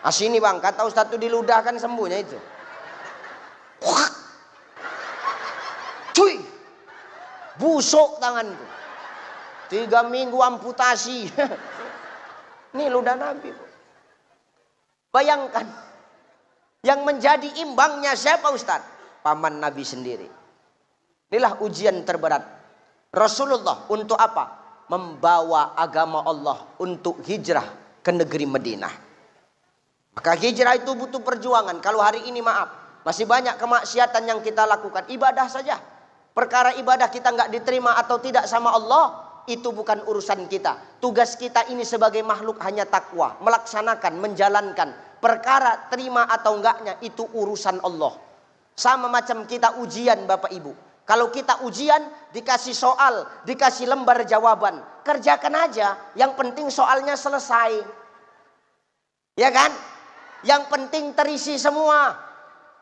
Sini bang, kata Ustaz itu diludah kan sembuhnya itu. Cuy, busuk tanganku. 3 minggu amputasi. Ini ludah Nabi. Bayangkan, yang menjadi imbangnya siapa Ustaz? Paman Nabi sendiri. Inilah ujian terberat Rasulullah untuk apa? Membawa agama Allah untuk hijrah ke negeri Madinah. Maka hijrah itu butuh perjuangan. Kalau hari ini maaf, masih banyak kemaksiatan yang kita lakukan. Ibadah saja. Perkara ibadah kita nggak diterima atau tidak sama Allah, itu bukan urusan kita. Tugas kita ini sebagai makhluk hanya takwa, melaksanakan, menjalankan. Perkara terima atau enggaknya itu urusan Allah. Sama macam kita ujian Bapak Ibu. Kalau kita ujian, dikasih soal, dikasih lembar jawaban, kerjakan aja. Yang penting soalnya selesai. Ya kan? Yang penting terisi semua.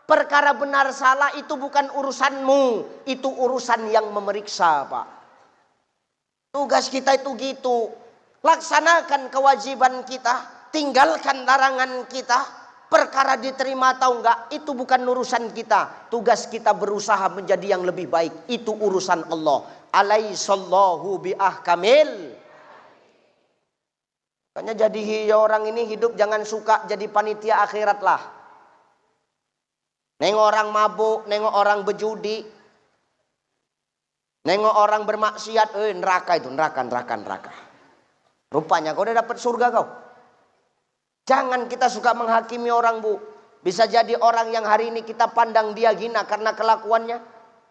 Perkara benar salah itu bukan urusanmu, itu urusan yang memeriksa, Pak. Tugas kita itu gitu. Laksanakan kewajiban kita, tinggalkan larangan kita. Perkara diterima atau enggak, itu bukan urusan kita. Tugas kita berusaha menjadi yang lebih baik, itu urusan Allah. Alaihissallahu biahkamil. Makanya jadi orang ini hidup jangan suka jadi panitia akhirat lah. Nengok orang mabuk, nengok orang berjudi, nengok orang bermaksiat, neraka itu, neraka. Rupanya kau udah dapat surga kau. Jangan kita suka menghakimi orang bu. Bisa jadi orang yang hari ini kita pandang dia hina karena kelakuannya.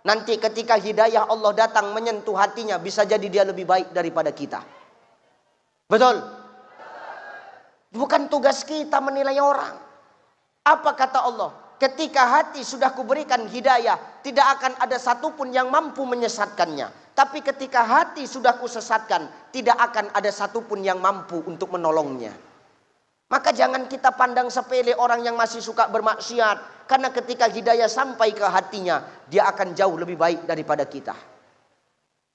Nanti ketika hidayah Allah datang menyentuh hatinya, bisa jadi dia lebih baik daripada kita. Betul? Bukan tugas kita menilai orang. Apa kata Allah? Ketika hati sudah kuberikan hidayah, tidak akan ada satupun yang mampu menyesatkannya. Tapi ketika hati sudah kusesatkan, tidak akan ada satupun yang mampu untuk menolongnya. Maka jangan kita pandang sepele orang yang masih suka bermaksiat. Karena ketika hidayah sampai ke hatinya, dia akan jauh lebih baik daripada kita.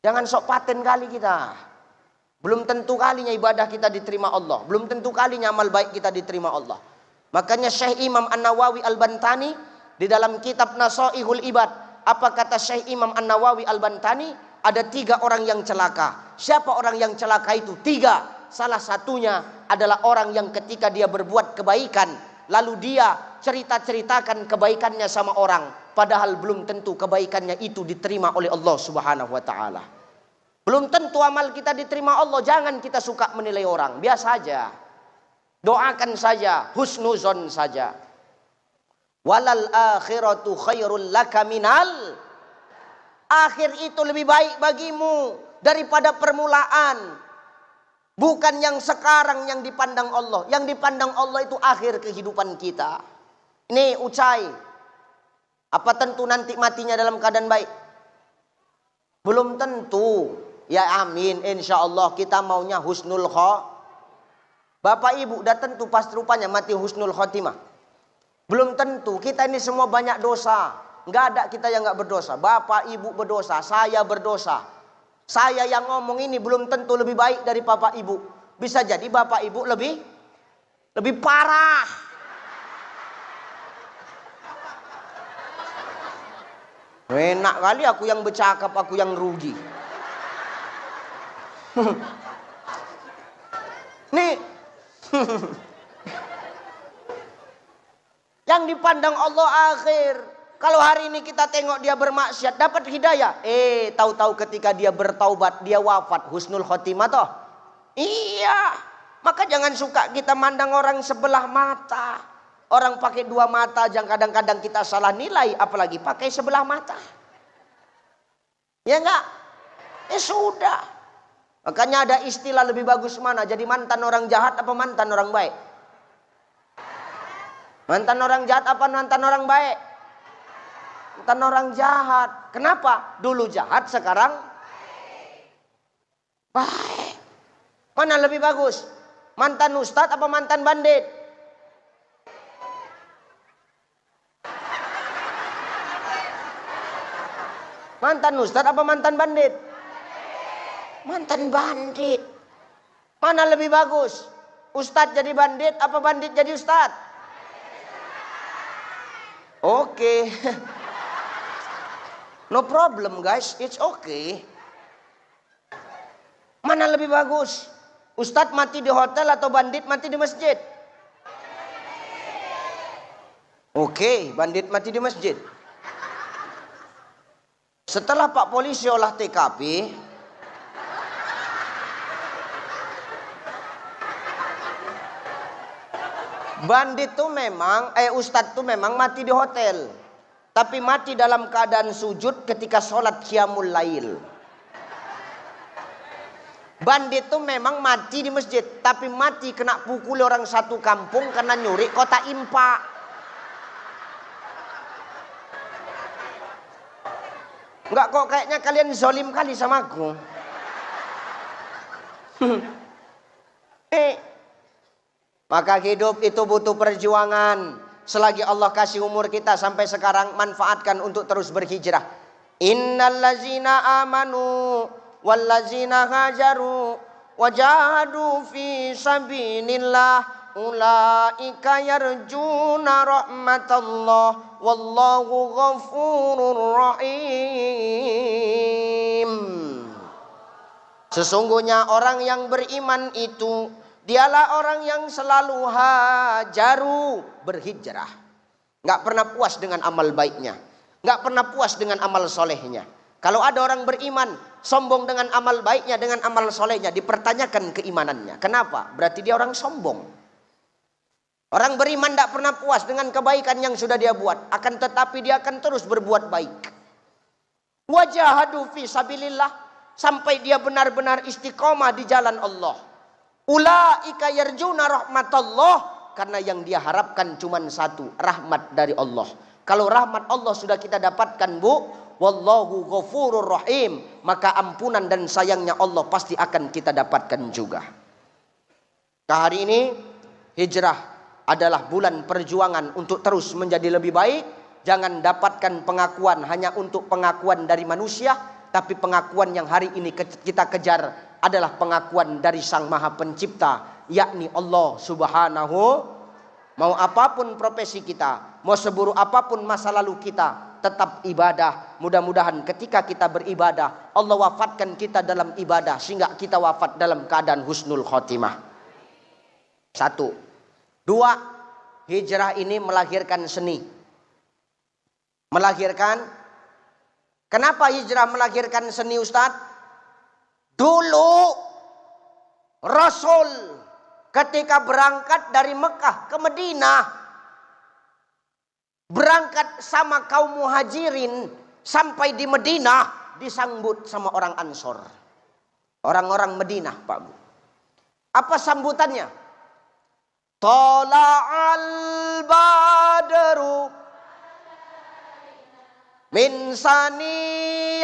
Jangan sok paten kali kita. Belum tentu kalinya ibadah kita diterima Allah. Belum tentu kalinya amal baik kita diterima Allah. Makanya Syekh Imam An-Nawawi Al-Bantani di dalam kitab Nasaihul Ibad, apa kata Syekh Imam An-Nawawi Al-Bantani? Ada 3 orang yang celaka. Siapa orang yang celaka itu? 3. Salah satunya adalah orang yang ketika dia berbuat kebaikan, lalu dia cerita-ceritakan kebaikannya sama orang, padahal belum tentu kebaikannya itu diterima oleh Allah Subhanahu wa taala. Belum tentu amal kita diterima Allah. Jangan kita suka menilai orang. Biasa aja. Doakan saja. Husnuzon saja. Walal akhiratu khairul laka minal. Akhir itu lebih baik bagimu daripada permulaan. Bukan yang sekarang yang dipandang Allah. Yang dipandang Allah itu akhir kehidupan kita. Ini Ucai. Apa tentu nanti matinya dalam keadaan baik? Belum tentu. Ya amin, insya Allah kita maunya husnul khotimah. Bapak ibu udah tentu pasti rupanya mati husnul khotimah. Belum tentu, kita ini semua banyak dosa. Nggak ada kita yang nggak berdosa. Bapak ibu berdosa, saya berdosa. Saya yang ngomong ini belum tentu lebih baik dari bapak ibu. Bisa jadi bapak ibu lebih parah. Enak kali aku yang bercakap, aku yang rugi. Nih yang dipandang Allah akhir. Kalau hari ini kita tengok dia bermaksiat dapat hidayah, tahu-tahu ketika dia bertaubat dia wafat husnul khotimah toh. Iya, maka jangan suka kita mandang orang sebelah mata. Orang pakai 2 mata jangan kadang-kadang kita salah nilai, apalagi pakai sebelah mata. Ya enggak? Sudah. Makanya ada istilah lebih bagus mana? Jadi mantan orang jahat apa mantan orang baik? Mantan orang jahat apa mantan orang baik? Mantan orang jahat. Kenapa? Dulu jahat, sekarang baik. Mana lebih bagus? Mantan ustadz apa mantan bandit? Mantan ustadz apa mantan bandit? Mantan bandit. Mana lebih bagus? Ustadz jadi bandit apa bandit jadi ustadz? Oke. No problem guys, it's okay. Mana lebih bagus? Ustadz mati di hotel atau bandit mati di masjid? Oke, bandit mati di masjid. Setelah Pak Polisi olah TKP, bandit tuh memang, ustadz tuh memang mati di hotel, tapi mati dalam keadaan sujud ketika sholat qiyamul lail. Bandit tuh memang mati di masjid, tapi mati kena pukul orang satu kampung karena nyuri kota impa. Enggak kok, kayaknya kalian zolim kali sama aku. Maka hidup itu butuh perjuangan. Selagi Allah kasih umur kita sampai sekarang, manfaatkan untuk terus berhijrah. Innallazina amanu wallazina hajaru wajahadu fi sabilillah ulaika yarjuna rahmatallah wallahu ghafurur rahim. Sesungguhnya orang yang beriman itu dialah orang yang selalu hajaru, berhijrah. Nggak pernah puas dengan amal baiknya, nggak pernah puas dengan amal solehnya. Kalau ada orang beriman sombong dengan amal baiknya, dengan amal solehnya, dipertanyakan keimanannya. Kenapa? Berarti dia orang sombong. Orang beriman tidak pernah puas dengan kebaikan yang sudah dia buat, akan tetapi dia akan terus berbuat baik. Wajahadu fi sabilillah, sampai dia benar-benar istiqomah di jalan Allah. Ulaika yarjuna rahmatallah, karena yang dia harapkan cuma satu, rahmat dari Allah. Kalau rahmat Allah sudah kita dapatkan, Bu, wallahu ghafurur rahim, maka ampunan dan sayangnya Allah pasti akan kita dapatkan juga. Nah, hari ini hijrah adalah bulan perjuangan untuk terus menjadi lebih baik. Jangan dapatkan pengakuan hanya untuk pengakuan dari manusia, tapi pengakuan yang hari ini kita kejar adalah pengakuan dari Sang Maha Pencipta, yakni Allah Subhanahu. Mau apapun profesi kita, mau seburuk apapun masa lalu kita, tetap ibadah. Mudah-mudahan ketika kita beribadah, Allah wafatkan kita dalam ibadah sehingga kita wafat dalam keadaan husnul khotimah. 1. 2, hijrah ini melahirkan seni. Melahirkan. Kenapa hijrah melahirkan seni, Ustadz? Dulu Rasul ketika berangkat dari Mekah ke Madinah, berangkat sama kaum muhajirin, sampai di Madinah disambut sama orang Ansor, orang-orang Madinah, Pak Bu. Apa sambutannya? Tala'al badru min saniyatil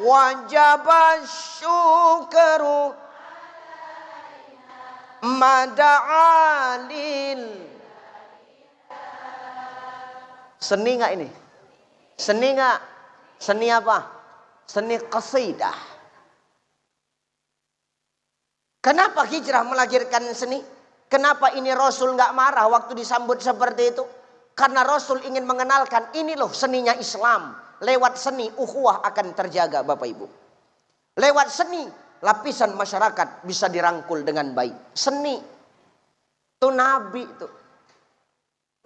wajabas syukru mada'alil. Seni nggak ini? Seni nggak? Seni apa? Seni qasidah. Kenapa hijrah melahirkan seni? Kenapa ini Rasul nggak marah waktu disambut seperti itu? Karena Rasul ingin mengenalkan, ini loh seninya Islam. Lewat seni ukhuwah akan terjaga, Bapak Ibu. Lewat seni lapisan masyarakat bisa dirangkul dengan baik. Seni itu Nabi itu.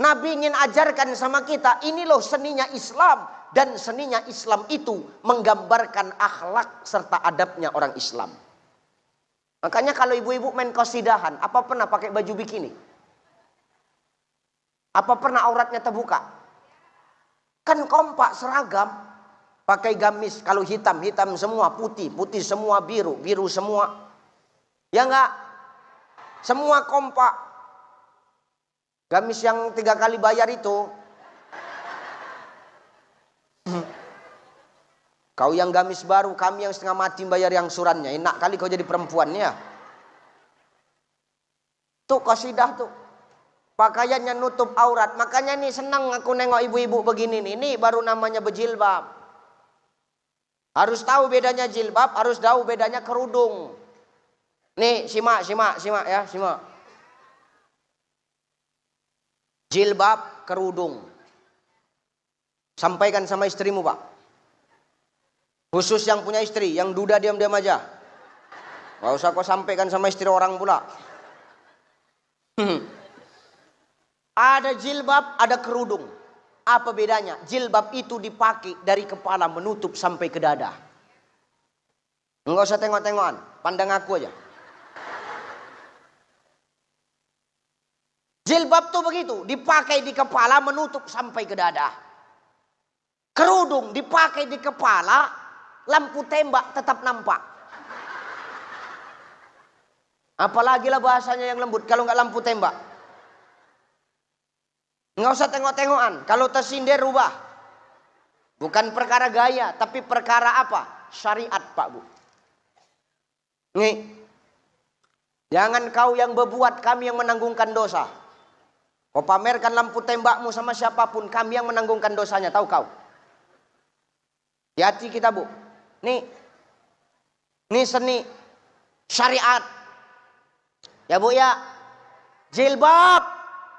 Nabi ingin ajarkan sama kita, ini loh seninya Islam. Dan seninya Islam itu menggambarkan akhlak serta adabnya orang Islam. Makanya kalau ibu-ibu main qasidahan, apa pernah pakai baju bikini? Apa pernah auratnya terbuka? Kan kompak, seragam. Pakai gamis, kalau hitam, hitam semua, putih, putih semua, biru, biru semua. Ya enggak? Semua kompak. Gamis yang 3 kali bayar itu. Kau yang gamis baru, kami yang setengah mati bayar yang surannya. Enak kali kau jadi perempuan ya. Tuh qasidah tuh. Pakaiannya nutup aurat. Makanya nih senang aku nengok ibu-ibu begini nih. Ini baru namanya berjilbab. Harus tahu bedanya jilbab, harus tahu bedanya kerudung. Nih, simak ya, simak. Jilbab, kerudung. Sampaikan sama istrimu, Pak. Khusus yang punya istri, yang duda diam-diam aja. Gak usah kau sampaikan sama istri orang pula. Ada jilbab, ada kerudung. Apa bedanya? Jilbab itu dipakai dari kepala menutup sampai ke dada. Enggak usah tengok-tengokan, pandang aku aja. Jilbab tuh begitu, dipakai di kepala menutup sampai ke dada. Kerudung dipakai di kepala, lampu tembak tetap nampak. Apalagi lah bahasanya yang lembut kalau nggak lampu tembak. Nggak usah tengok-tengokan, kalau tersindir rubah. Bukan perkara gaya, tapi perkara apa? Syariat, Pak Bu. Nih, jangan kau yang berbuat, kami yang menanggungkan dosa. Kau pamerkan lampu tembakmu sama siapapun, kami yang menanggungkan dosanya, tahu kau? Hati kita Bu. Nih seni syariat. Ya Bu ya. Jilbab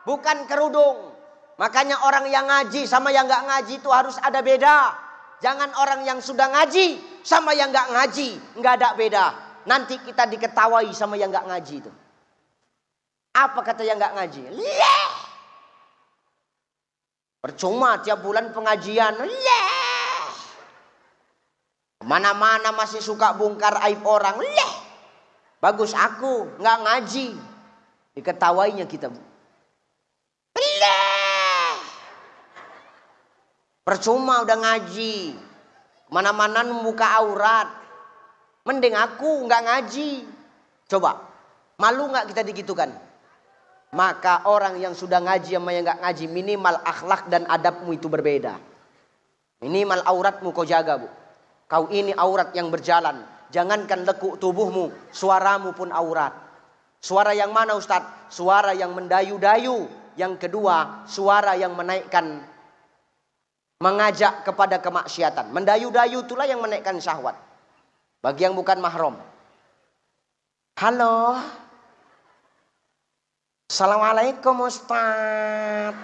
bukan kerudung. Makanya orang yang ngaji sama yang nggak ngaji itu harus ada beda. Jangan orang yang sudah ngaji sama yang nggak ngaji, nggak ada beda. Nanti kita diketawai sama yang nggak ngaji itu. Apa kata yang nggak ngaji? Leh. Percuma tiap bulan pengajian. Leh. Mana-mana masih suka bongkar aib orang. Leh. Bagus aku nggak ngaji. Diketawainya kita. Leh. Percuma udah ngaji. Mana-mana membuka aurat. Mending aku nggak ngaji. Coba, malu nggak kita digitukan? Maka orang yang sudah ngaji sama yang nggak ngaji, minimal akhlak dan adabmu itu berbeda. Minimal auratmu kau jaga Bu. Kau ini aurat yang berjalan. Jangankan lekuk tubuhmu, suaramu pun aurat. Suara yang mana Ustadz? Suara yang mendayu-dayu. Yang kedua, suara yang menaikkan, mengajak kepada kemaksiatan. Mendayu-dayu itulah yang menaikkan syahwat. Bagi yang bukan mahram. Halo. Assalamualaikum Ustaz.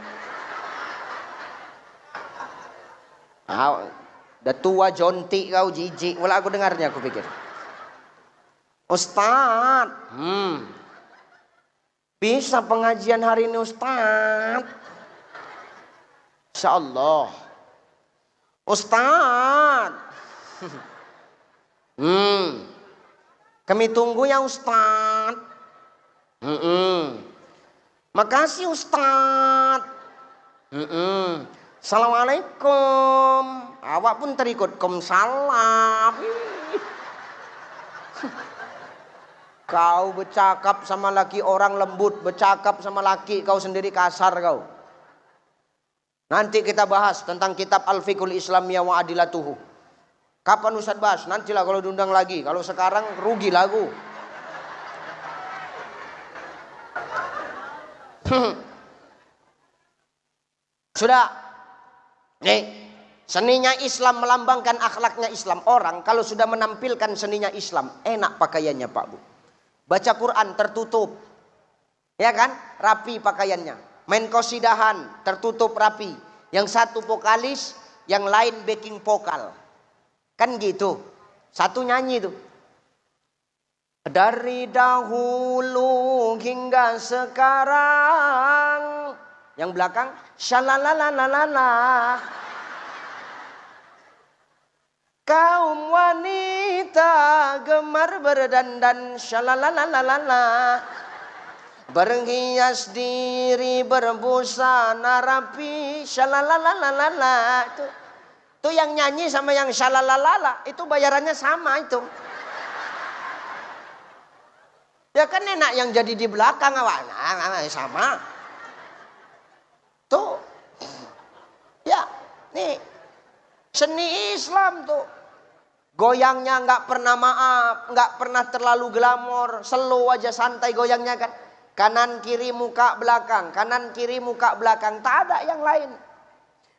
Udah tua jontik kau, jijik. Wala aku dengarnya aku pikir. Ustaz. Bisa pengajian hari ini Ustaz? Insyaallah. Ustaz. Kami tunggu ya Ustaz. Makasih Ustaz. Assalamualaikum. Awak pun terikut salam. Kau bercakap sama laki orang lembut, bercakap sama laki kau sendiri kasar kau. Nanti kita bahas tentang kitab Al-Fiqhul Islamiyah wa Adilatuhu. Kapan Ustaz bahas? Nantilah kalau diundang lagi. Kalau sekarang rugi lagu. Sudah. Nih, seninya Islam melambangkan akhlaknya Islam. Orang kalau sudah menampilkan seninya Islam, enak pakaiannya Pak Bu. Baca Quran tertutup. Ya kan? Rapi pakaiannya. Main qasidahan tertutup rapi. Yang satu vokalis, yang lain backing vokal. Kan gitu. Satu nyanyi tuh. Dari dahulu hingga sekarang. Yang belakang shalalalalala. Kaum wanita gemar berdandan shalalalalala. Berhias diri berbusana rapi shalalalalala. Itu yang nyanyi sama yang shalalalala itu bayarannya sama itu. Ya kan enak yang jadi di belakang awalnya sama. Tuh. Ya, nih seni Islam tuh. Goyangnya nggak pernah maaf, nggak pernah terlalu glamor, slow aja santai goyangnya kan. Kanan kiri muka belakang, kanan kiri muka belakang, tak ada yang lain.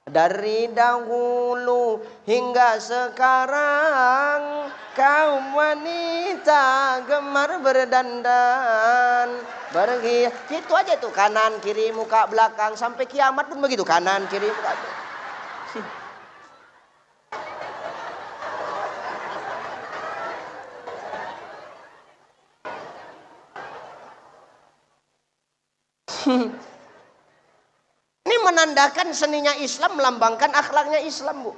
Dari dahulu hingga sekarang kaum wanita gemar berdandan, berhias. Gitu aja tuh, kanan kiri muka belakang, sampai kiamat pun begitu, kanan kiri muka belakang. Ini menandakan seninya Islam, melambangkan akhlaknya Islam, Bu.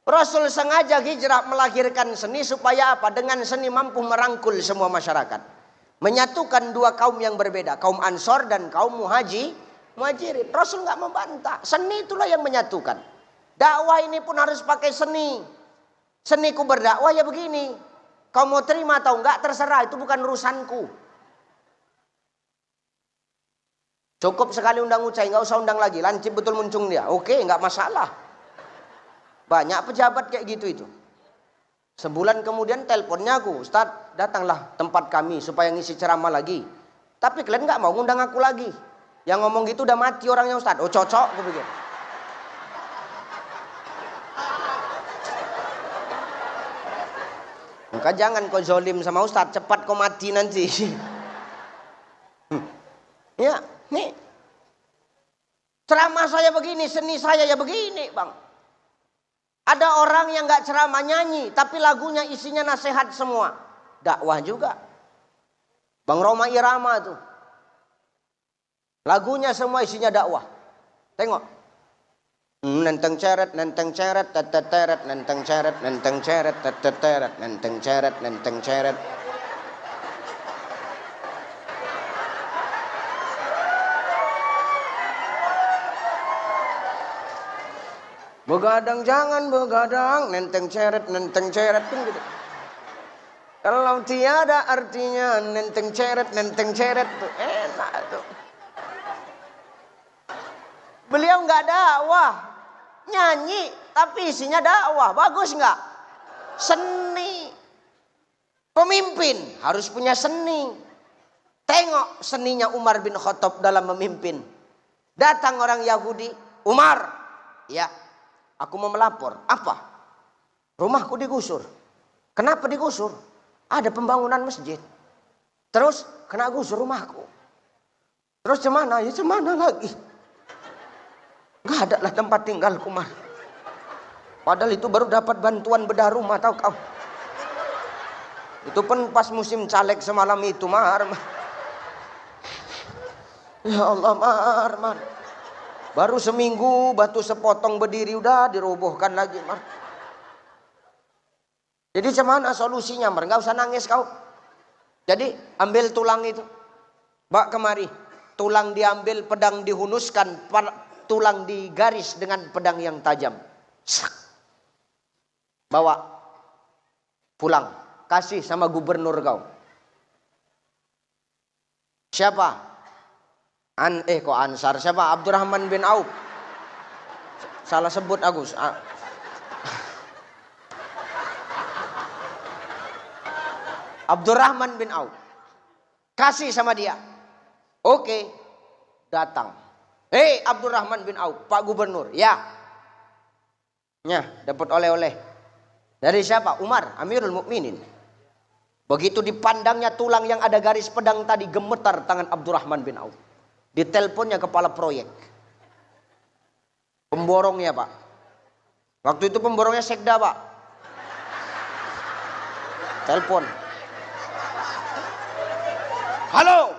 Rasul sengaja hijrah melahirkan seni supaya apa? Dengan seni mampu merangkul semua masyarakat, menyatukan dua kaum yang berbeda, kaum Ansor dan kaum Muhajirin. Rasul nggak membantah, seni itulah yang menyatukan. Dakwah ini pun harus pakai seni. Seniku berdakwah ya begini, kau mau terima atau enggak terserah, itu bukan urusanku. Cukup sekali undang Ucai, nggak usah undang lagi. Lancip betul muncung dia. Oke, nggak masalah. Banyak pejabat kayak gitu itu. Sebulan kemudian teleponnya aku, Ustadz, datanglah tempat kami supaya ngisi ceramah lagi. Tapi kalian nggak mau ngundang aku lagi. Yang ngomong gitu udah mati orangnya, Ustadz. Oh cocok, aku pikir. Maka jangan kau zolim sama Ustadz, cepat kau mati nanti. Ya. Nih, ceramah saya begini, seni saya ya begini, Bang. Ada orang yang nggak ceramah nyanyi, tapi lagunya isinya nasihat semua. Dakwah juga. Bang Roma Irama tuh. Lagunya semua isinya dakwah. Tengok. Nenteng ceret, teteret, nenteng ceret, teteret, nenteng ceret. Begadang jangan begadang, nenteng ceret pun gitu. Kalau tiada artinya nenteng ceret tuh enak tuh. Beliau nggak dakwah, nyanyi tapi isinya dakwah, bagus nggak? Seni. Pemimpin harus punya seni. Tengok seninya Umar bin Khattab dalam memimpin. Datang orang Yahudi, Umar, ya. Aku mau melapor. Apa? Rumahku digusur. Kenapa digusur? Ada pembangunan masjid. Terus kena gusur rumahku. Terus cemana? Ya cemana lagi. Gak ada lah tempat tinggalku mah. Padahal itu baru dapat bantuan bedah rumah, tahu kau? Itu pun pas musim caleg semalam itu, Mar. Ya Allah, Mar. Baru seminggu batu sepotong berdiri udah dirobohkan lagi, Mar. Jadi cuman solusinya, Mar? Nggak usah nangis kau. Jadi ambil tulang itu, bawa kemari. Tulang diambil, pedang dihunuskan, tulang digaris dengan pedang yang tajam. Bawa pulang, kasih sama gubernur kau. Siapa? Kok Ansar? Siapa? Abdurrahman bin Auf. Salah sebut Agus. Abdurrahman bin Auf. Kasih sama dia. Oke. Datang. Abdurrahman bin Auf, Pak Gubernur. Ya. Dapat oleh-oleh. Dari siapa? Umar, Amirul Mukminin. Begitu dipandangnya tulang yang ada garis pedang tadi, gemetar tangan Abdurrahman bin Auf. Diteleponnya kepala proyek. Pemborongnya, Pak. Waktu itu pemborongnya sekda, Pak. Telepon. Halo.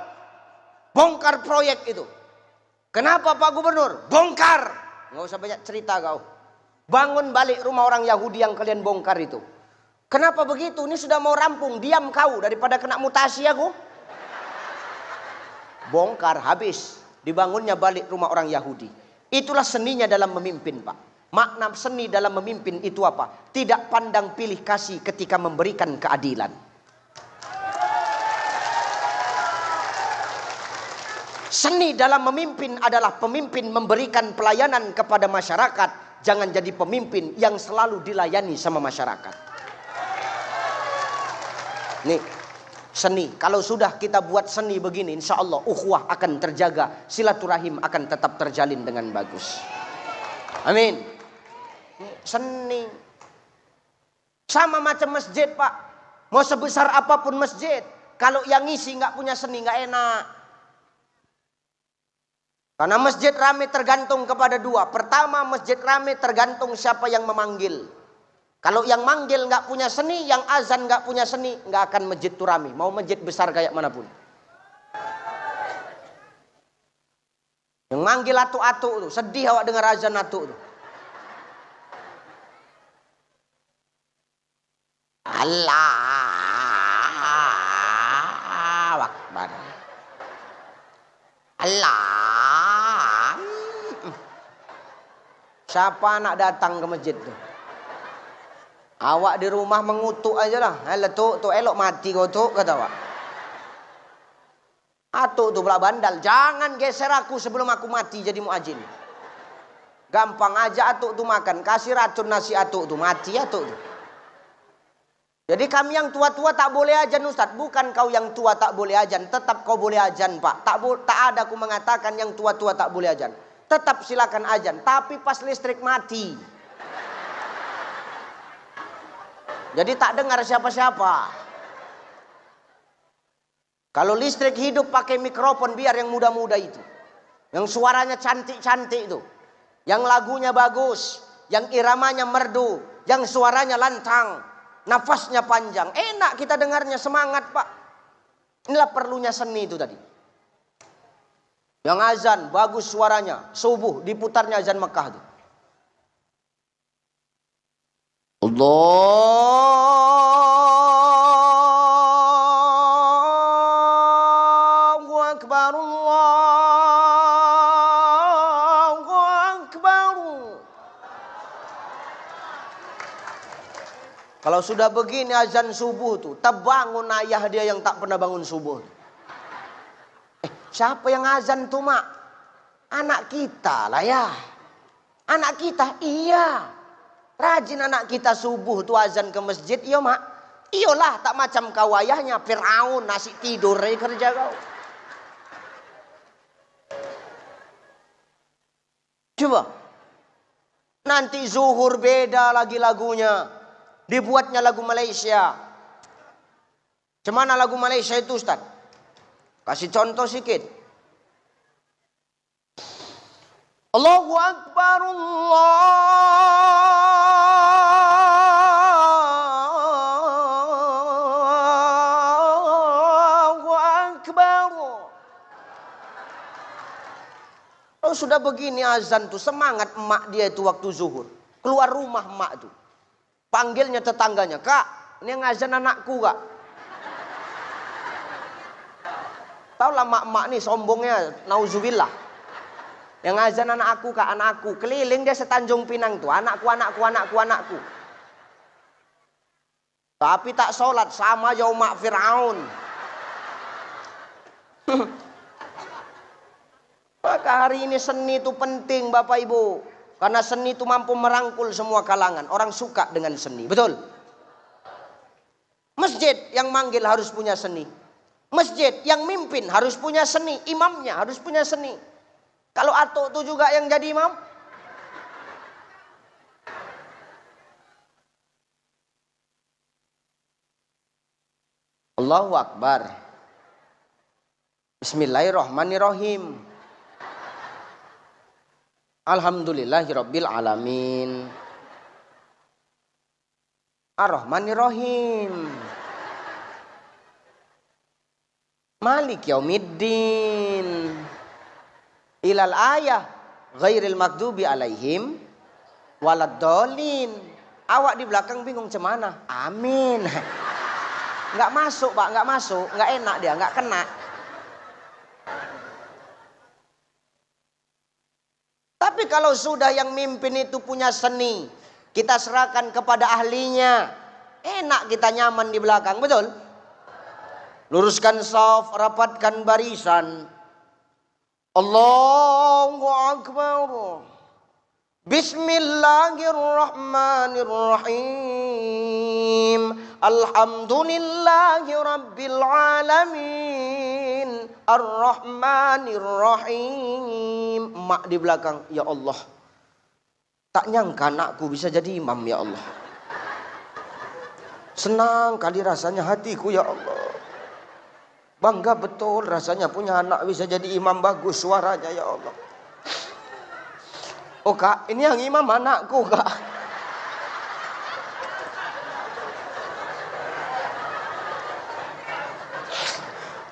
Bongkar proyek itu. Kenapa Pak Gubernur? Bongkar. Nggak usah banyak cerita kau. Bangun balik rumah orang Yahudi yang kalian bongkar itu. Kenapa begitu? Ini sudah mau rampung. Diam kau daripada kena mutasi aku. Bongkar, habis. Dibangunnya balik rumah orang Yahudi. Itulah seninya dalam memimpin, Pak. Makna seni dalam memimpin itu apa? Tidak pandang pilih kasih ketika memberikan keadilan. Seni dalam memimpin adalah pemimpin memberikan pelayanan kepada masyarakat. Jangan jadi pemimpin yang selalu dilayani sama masyarakat. Nih, Seni. Kalau sudah kita buat seni begini, insya Allah ukhuwah akan terjaga, silaturahim akan tetap terjalin dengan bagus. Amin. Seni. Sama macam masjid, Pak. Mau sebesar apapun masjid, kalau yang ngisi nggak punya seni nggak enak. Karena masjid rame tergantung kepada dua. Pertama, masjid rame tergantung siapa yang memanggil. Kalau yang manggil nggak punya seni, yang azan nggak punya seni, nggak akan masjid itu rame. Mau masjid besar kayak manapun. Yang manggil atuk-atuk tuh, sedih awak dengar azan atuk tuh. Allahu Akbar. Allah. Siapa nak datang ke masjid tuh? Awak di rumah mengutuk aja lah. Letuk tu elok mati kau tu, kata awak. Atuk tu pula bandal. Jangan geser aku sebelum aku mati jadi muadzin. Gampang aja atuk tu makan. Kasih racun nasi atuk tu, mati atuk tu. Jadi kami yang tua-tua tak boleh ajan, Ustaz. Bukan kau yang tua tak boleh ajan, tetap kau boleh ajan, Pak. Tak ada aku mengatakan yang tua-tua tak boleh ajan. Tetap silakan ajan, tapi pas listrik mati. Jadi tak dengar siapa-siapa. Kalau listrik hidup pakai mikrofon, biar yang muda-muda itu. Yang suaranya cantik-cantik itu. Yang lagunya bagus, yang iramanya merdu, yang suaranya lantang, nafasnya panjang. Enak kita dengarnya, semangat, Pak. Inilah perlunya seni itu tadi. Yang azan bagus suaranya, subuh diputarnya azan Mekah itu. Allahu Akbar, Allahu Akbar. Kalau sudah begini azan subuh tuh, terbangun ayah dia yang tak pernah bangun subuh. Siapa yang azan tuh, Mak? Anak kita lah ya. Anak kita, iya. Rajin anak kita subuh tuh azan ke masjid, iya, Mak. Iyalah, tak macam kau ayahnya Fir'aun, nasi tidur kerja kau. Coba. Nanti zuhur beda lagi lagunya. Dibuatnya lagu Malaysia. Cemana lagu Malaysia itu, Ustaz? Kasih contoh sedikit. Allahu Akbar, Allahu Akbar. Kalau sudah begini azan tuh, semangat emak dia itu waktu zuhur. Keluar rumah emak tuh. Panggilnya tetangganya, Kak, ini yang azan anakku, Kak. Tahu lah mak-mak nih sombongnya, nauzubillah. Yang azan anak aku, Kak, anakku. Keliling dia setanjung Pinang tuh, anakku, anakku, anakku, anakku. Tapi tak sholat, sama jauh mak Fir'aun. Maka hari ini seni itu penting, Bapak Ibu. Karena seni itu mampu merangkul semua kalangan. Orang suka dengan seni, betul? Masjid yang manggil harus punya seni. Masjid yang mimpin harus punya seni. Imamnya harus punya seni. Kalau atuk itu juga yang jadi imam, Allahu Akbar. Bismillahirrahmanirrahim. Alhamdulillahirabbil alamin. Ar-Rahmanirrahim. Malik yaumiddin. Ilal ayah ghairil maghdubi alaihim waladdallin. Awak di belakang bingung cemana? Amin. Enggak masuk, Pak, enggak masuk, enggak enak dia, enggak kena. Tapi kalau sudah yang mimpin itu punya seni, kita serahkan kepada ahlinya, enak kita nyaman di belakang, betul? Luruskan shaf, rapatkan barisan. Allahu Akbar. Bismillahirrahmanirrahim. Alhamdulillahi Rabbil Alamin Ar-Rahmanir Rahim. Emak di belakang, ya Allah, tak nyangka anakku bisa jadi imam ya Allah. Senang kali rasanya hatiku ya Allah. Bangga betul rasanya punya anak bisa jadi imam, bagus suaranya ya Allah. Oh kak, ini yang imam anakku kak.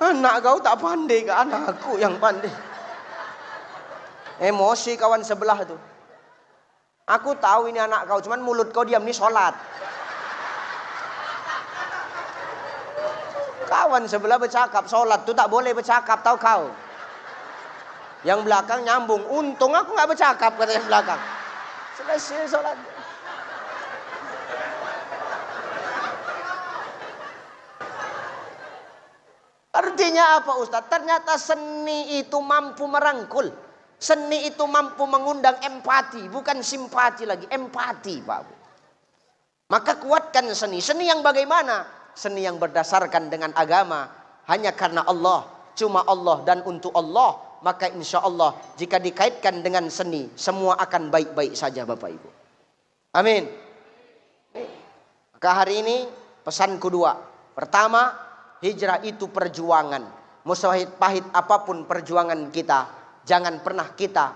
Anak kau tak pandai kak, anakku yang pandai. Emosi kawan sebelah tuh. Aku tahu ini anak kau, cuman mulut kau diam nih sholat. Kawan sebelah bercakap, sholat tuh tak boleh bercakap, tahu kau? Yang belakang nyambung, untung aku nggak bercakap kata yang belakang. Selesai sholat. Artinya apa Ustadz? Ternyata seni itu mampu merangkul. Seni itu mampu mengundang empati, bukan simpati lagi, empati Pak Bu. Maka kuatkan seni. Seni yang bagaimana? Seni yang berdasarkan dengan agama. Hanya karena Allah, cuma Allah dan untuk Allah. Maka insya Allah jika dikaitkan dengan seni, semua akan baik-baik saja Bapak Ibu. Amin. Maka hari ini pesanku dua. Pertama, hijrah itu perjuangan. Mau pahit apapun perjuangan kita, jangan pernah kita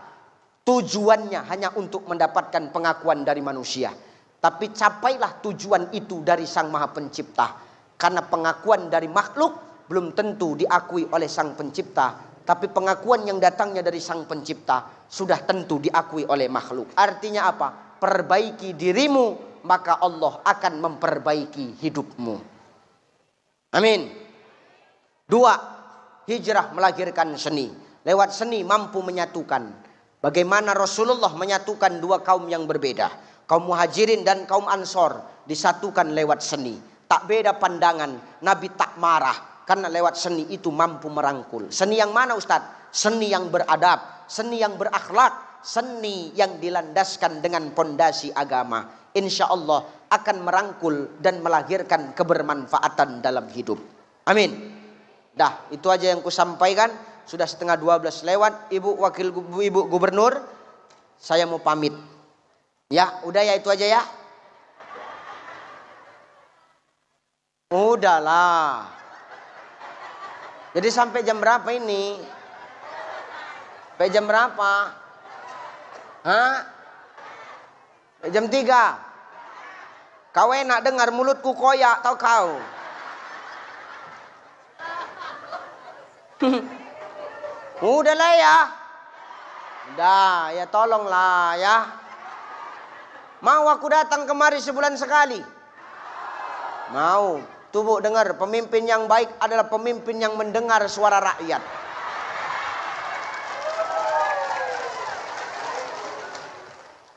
tujuannya hanya untuk mendapatkan pengakuan dari manusia. Tapi capailah tujuan itu dari Sang Maha Pencipta. Karena pengakuan dari makhluk belum tentu diakui oleh Sang Pencipta. Tapi pengakuan yang datangnya dari Sang Pencipta sudah tentu diakui oleh makhluk. Artinya apa? Perbaiki dirimu, maka Allah akan memperbaiki hidupmu. Amin. Dua, hijrah melahirkan seni. Lewat seni mampu menyatukan. Bagaimana Rasulullah menyatukan dua kaum yang berbeda. Kaum Muhajirin dan kaum Ansor disatukan lewat seni. Tak beda pandangan, Nabi tak marah. Karena lewat seni itu mampu merangkul. Seni yang mana Ustadz? Seni yang beradab, seni yang berakhlak, seni yang dilandaskan dengan pondasi agama. Insya Allah akan merangkul dan melahirkan kebermanfaatan dalam hidup. Amin. Dah, itu aja yang kusampaikan. Sudah setengah 12 lewat. Ibu Gubernur, saya mau pamit. Ya, udah ya, itu aja ya. Udahlah. Jadi sampai jam berapa ini? Sampai jam berapa? Hah? Sampai jam 3. Kau enak dengar mulutku koyak, tau kau? Udahlah ya. Udah, ya tolonglah ya. Mau aku datang kemari sebulan sekali? Mau. Tubuh dengar, pemimpin yang baik adalah pemimpin yang mendengar suara rakyat.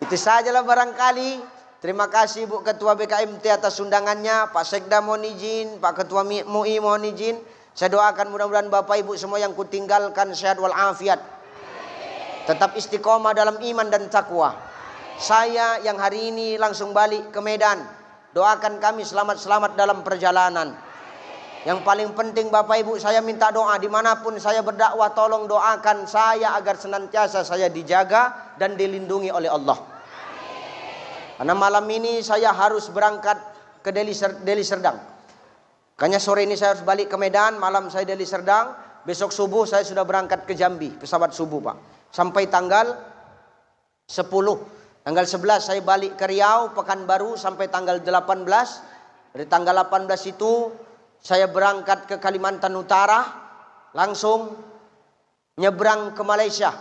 Itu sajalah barangkali. Terima kasih Bu Ketua BKMT atas undangannya. Pak Sekda mohon izin, Pak Ketua MUI mohon izin. Saya doakan mudah-mudahan Bapak Ibu semua yang kutinggalkan sehat walafiat. Tetap istiqomah dalam iman dan takwa. Saya yang hari ini langsung balik ke Medan. Doakan kami selamat-selamat dalam perjalanan. Yang paling penting Bapak Ibu, saya minta doa dimanapun saya berdakwah, tolong doakan saya agar senantiasa saya dijaga dan dilindungi oleh Allah. Karena malam ini saya harus berangkat ke Deli Serdang. Makanya sore ini saya harus balik ke Medan, malam saya Deli Serdang. Besok subuh saya sudah berangkat ke Jambi, pesawat subuh Pak. Sampai tanggal 10. Tanggal 11 saya balik ke Riau, Pekanbaru sampai tanggal 18. Dari tanggal 18 itu saya berangkat ke Kalimantan Utara, langsung nyebrang ke Malaysia.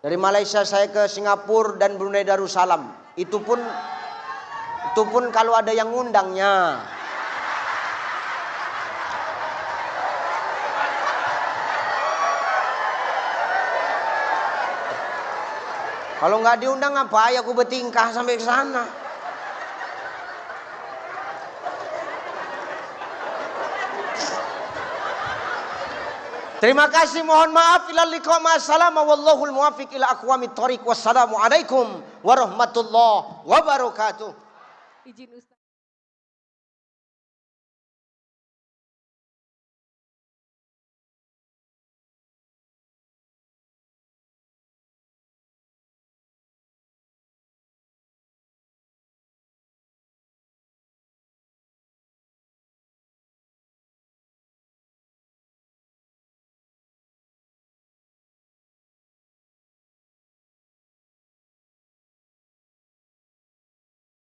Dari Malaysia saya ke Singapura dan Brunei Darussalam. Itu pun kalau ada yang ngundangnya. Kalau nggak diundang apa ya aku bertingkah sampai ke sana. Terima kasih, mohon maaf. Ilal liqa ma'assalam wallahul muwaffiq ila aqwamit thoriq. Wassalamualaikum warahmatullahi wabarakatuh. Izin Ustaz.